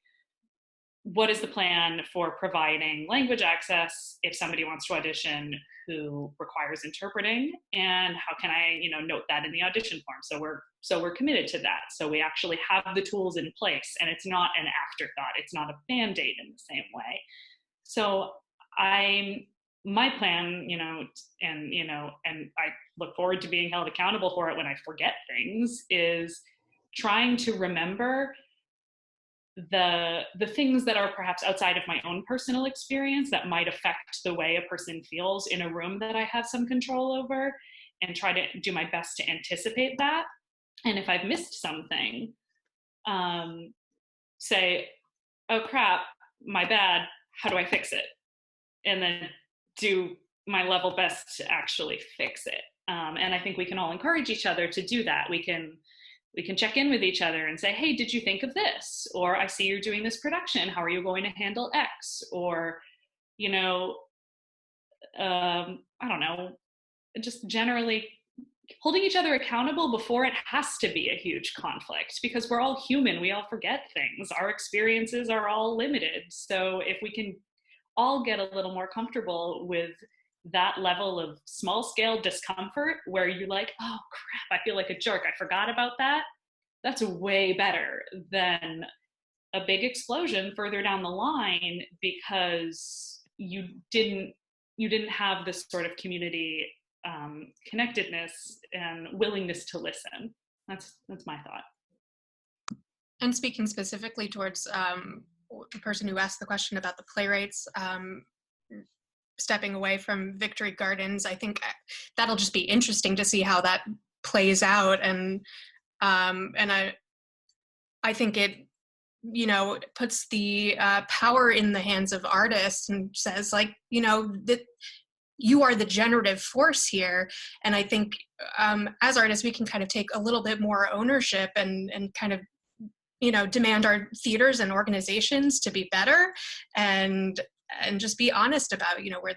what is the plan for providing language access if somebody wants to audition who requires interpreting, and how can I, note that in the audition form? So we're committed to that. So we actually have the tools in place, and it's not an afterthought. It's not a Band-Aid in the same way. So my plan, and I look forward to being held accountable for it when I forget things, is trying to remember the things that are perhaps outside of my own personal experience that might affect the way a person feels in a room that I have some control over, and try to do my best to anticipate that. And if I've missed something, say, oh crap, my bad, how do I fix it? And then do my level best to actually fix it. And I think we can all encourage each other to do that. We can check in with each other and say, hey, did you think of this? Or I see you're doing this production. How are you going to handle X? Or, I don't know, just generally holding each other accountable before it has to be a huge conflict, because we're all human. We all forget things. Our experiences are all limited. So if we can all get a little more comfortable with that level of small scale discomfort where you're like, oh crap, I feel like a jerk, I forgot about that. That's way better than a big explosion further down the line because you didn't have this sort of community connectedness and willingness to listen. That's my thought. And speaking specifically towards the person who asked the question about the playwrights stepping away from Victory Gardens, I think that'll just be interesting to see how that plays out. And I think it, puts the power in the hands of artists and says, like, that you are the generative force here. And I think as artists, we can kind of take a little bit more ownership and kind of, demand our theaters and organizations to be better and just be honest about, where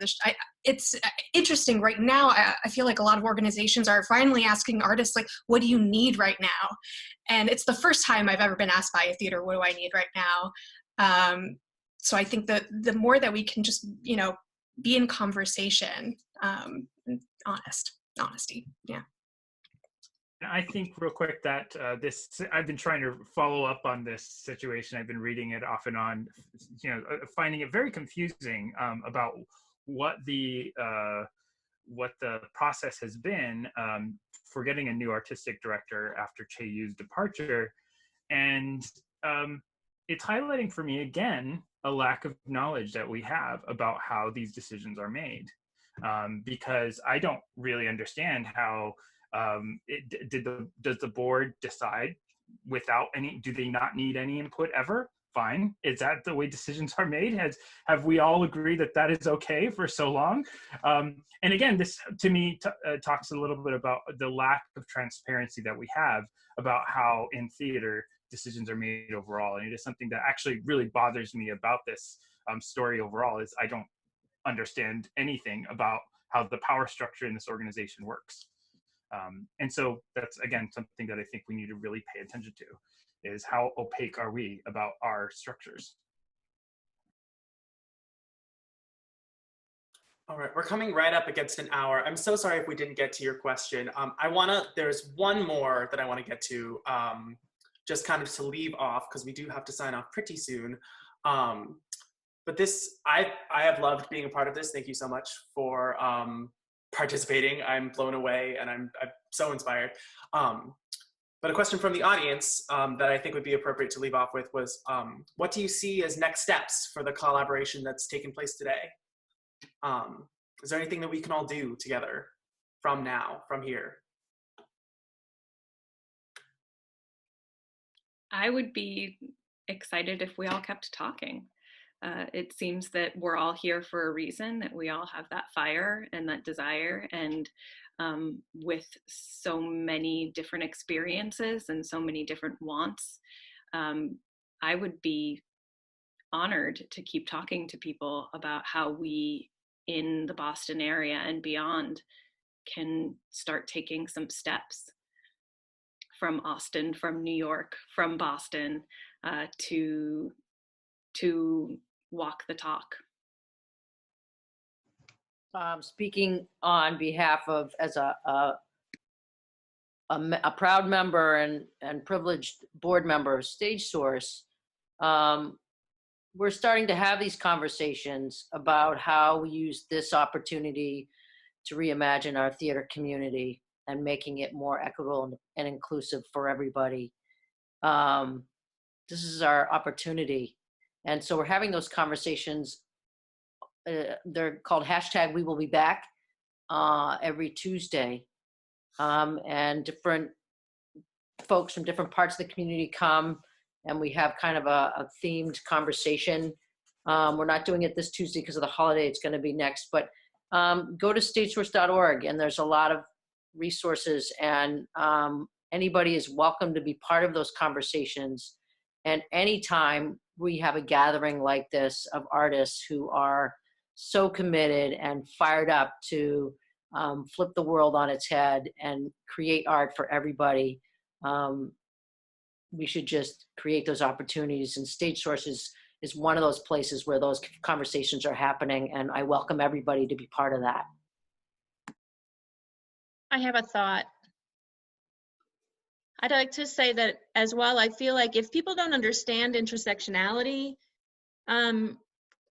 it's interesting right now. I feel like a lot of organizations are finally asking artists, like, what do you need right now? And it's the first time I've ever been asked by a theater, what do I need right now? So I think that the more that we can just, be in conversation, honesty. Yeah. I think real quick that I've been trying to follow up on this situation. I've been reading it off and on, finding it very confusing about what the process has been for getting a new artistic director after Che Yu's departure. And it's highlighting for me, again, a lack of knowledge that we have about how these decisions are made. Because I don't really understand how does the board decide without do they not need any input ever? Fine. Is that the way decisions are made? Have we all agreed that that is okay for so long? And again, this to me talks a little bit about the lack of transparency that we have about how in theater decisions are made overall. And it is something that actually really bothers me about this story overall is I don't understand anything about how the power structure in this organization works. And so that's, again, something that I think we need to really pay attention to, is how opaque are we about our structures? All right, we're coming right up against an hour. I'm so sorry if we didn't get to your question. There's one more that I want to get to, just kind of to leave off, because we do have to sign off pretty soon. But this, I have loved being a part of this. Thank you so much for participating. I'm blown away and I'm so inspired. But a question from the audience that I think would be appropriate to leave off with was, what do you see as next steps for the collaboration that's taken place today? Is there anything that we can all do together from here? I would be excited if we all kept talking. It seems that we're all here for a reason, that we all have that fire and that desire, and with so many different experiences and so many different wants, I would be honored to keep talking to people about how we in the Boston area and beyond can start taking some steps from Austin, from New York, from Boston, to walk the talk. Speaking on behalf of, as a proud member and privileged board member of StageSource, we're starting to have these conversations about how we use this opportunity to reimagine our theater community and making it more equitable and inclusive for everybody. This is our opportunity. And so we're having those conversations. They're called #WeWillBeBack every Tuesday. And different folks from different parts of the community come, and we have kind of a themed conversation. We're not doing it this Tuesday because of the holiday. It's going to be next. But go to stagesource.org, and there's a lot of resources, and anybody is welcome to be part of those conversations. And anytime we have a gathering like this of artists who are so committed and fired up to flip the world on its head and create art for everybody, we should just create those opportunities. And StageSource is one of those places where those conversations are happening, and I welcome everybody to be part of that. I have a thought. I'd like to say that as well. I feel like if people don't understand intersectionality,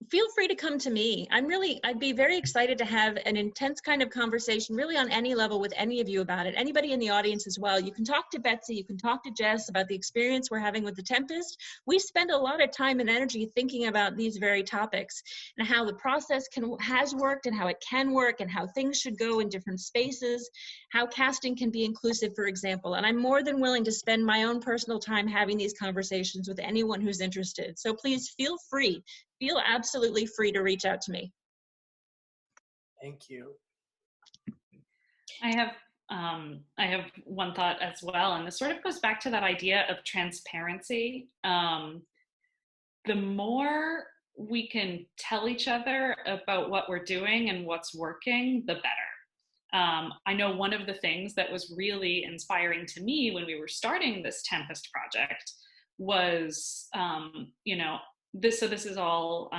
feel free to come to me. I'd be very excited to have an intense kind of conversation, really on any level with any of you about it. Anybody in the audience as well. You can talk to Betsy, you can talk to Jess about the experience we're having with The Tempest. We spend a lot of time and energy thinking about these very topics and how the process has worked and how it can work and how things should go in different spaces, how casting can be inclusive, for example. And I'm more than willing to spend my own personal time having these conversations with anyone who's interested. So please feel absolutely free to reach out to me. Thank you. I have one thought as well, and this sort of goes back to that idea of transparency. The more we can tell each other about what we're doing and what's working, the better. I know one of the things that was really inspiring to me when we were starting this Tempest project was, this is all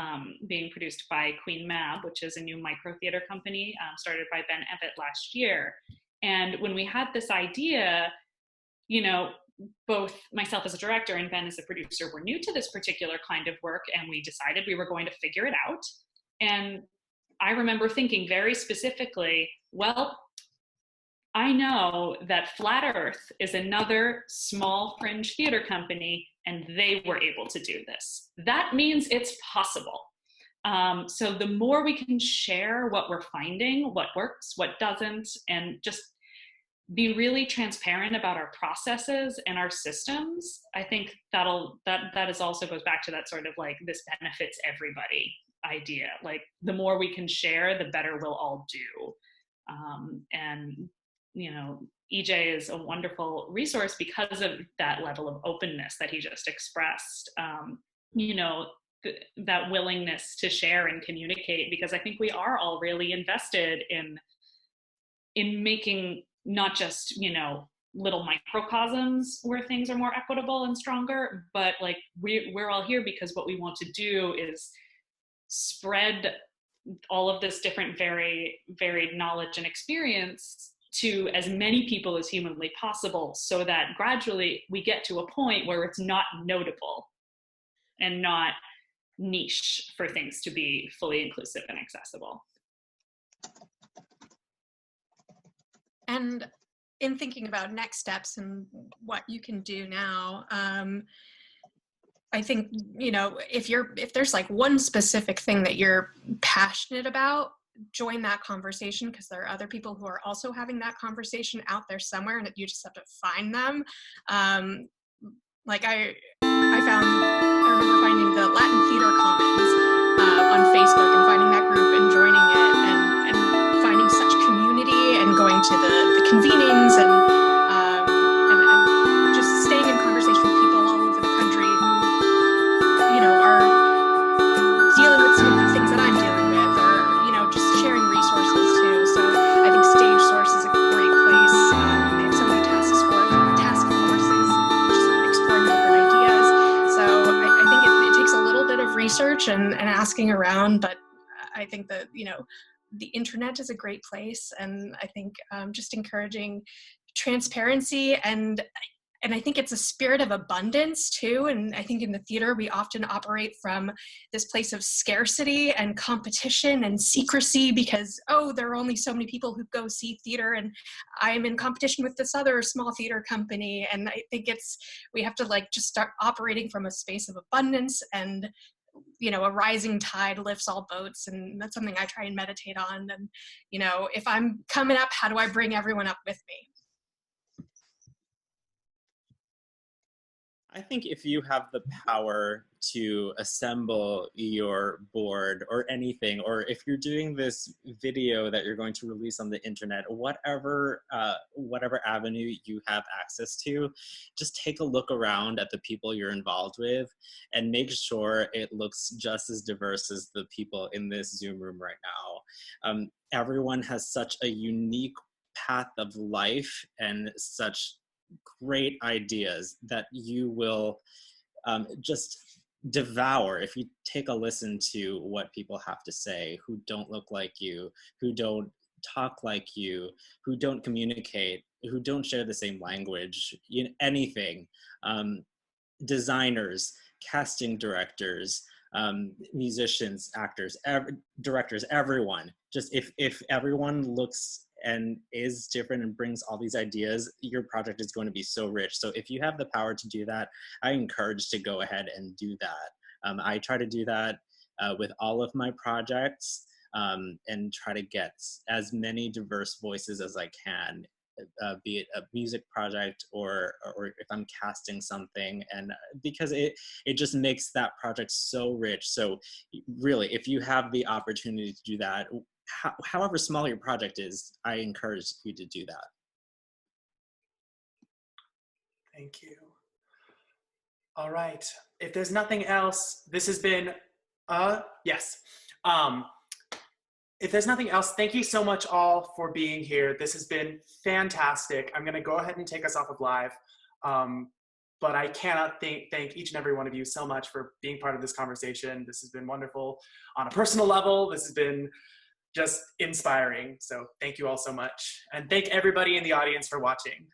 being produced by Queen Mab, which is a new micro theater company started by Ben Evett last year. And when we had this idea, both myself as a director and Ben as a producer were new to this particular kind of work, and we decided we were going to figure it out. And I remember thinking very specifically, well, I know that Flat Earth is another small fringe theater company, and they were able to do this. That means it's possible. So the more we can share what we're finding, what works, what doesn't, and just be really transparent about our processes and our systems, I think that is also goes back to that sort of like this benefits everybody idea. Like the more we can share, the better we'll all do. And EJ is a wonderful resource because of that level of openness that he just expressed. that willingness to share and communicate, because I think we are all really invested in making not just, you know, little microcosms where things are more equitable and stronger, but like we're all here because what we want to do is spread all of this different varied knowledge and experience to as many people as humanly possible, so that gradually we get to a point where it's not notable and not niche for things to be fully inclusive and accessible. And in thinking about next steps and what you can do now, I think, you know, if there's like one specific thing that you're passionate about, join that conversation, because there are other people who are also having that conversation out there somewhere, and you just have to find them. Like I remember finding the Latin Theater Commons on Facebook and finding that group and joining it and finding such community and going to the convenings and just staying in conversation with people all over the country who, you know, are dealing with some of the things that I'm dealing with, or, you know, just sharing resources too. So I think Stage Source is a great place. They have so many task forces, just exploring different ideas. So I think it takes a little bit of research and asking around, but I think that, you know, the internet is a great place, and I think just encouraging transparency, and I think it's a spirit of abundance too. And I think in the theater we often operate from this place of scarcity and competition and secrecy, because, oh, there are only so many people who go see theater and I'm in competition with this other small theater company. And I think we have to like just start operating from a space of abundance, and, you know, a rising tide lifts all boats. And that's something I try and meditate on. And, you know, if I'm coming up, how do I bring everyone up with me? I think if you have the power to assemble your board or anything, or if you're doing this video that you're going to release on the internet, whatever avenue you have access to, just take a look around at the people you're involved with and make sure it looks just as diverse as the people in this Zoom room right now. Everyone has such a unique path of life and such great ideas that you will just devour if you take a listen to what people have to say, who don't look like you, who don't talk like you, who don't communicate, who don't share the same language, anything. Designers, casting directors, musicians, actors, directors, everyone. Just if everyone looks and is different and brings all these ideas, your project is going to be so rich. So if you have the power to do that, I encourage to go ahead and do that. I try to do that with all of my projects, and try to get as many diverse voices as I can, be it a music project or if I'm casting something, and because it just makes that project so rich. So really, if you have the opportunity to do that, however small your project is, I encourage you to do that. Thank you. All right. If there's nothing else, this has been, yes. If there's nothing else, thank you so much all for being here. This has been fantastic. I'm gonna go ahead and take us off of live. But I cannot thank each and every one of you so much for being part of this conversation. This has been wonderful on a personal level. This has been just inspiring. So thank you all so much. And thank everybody in the audience for watching.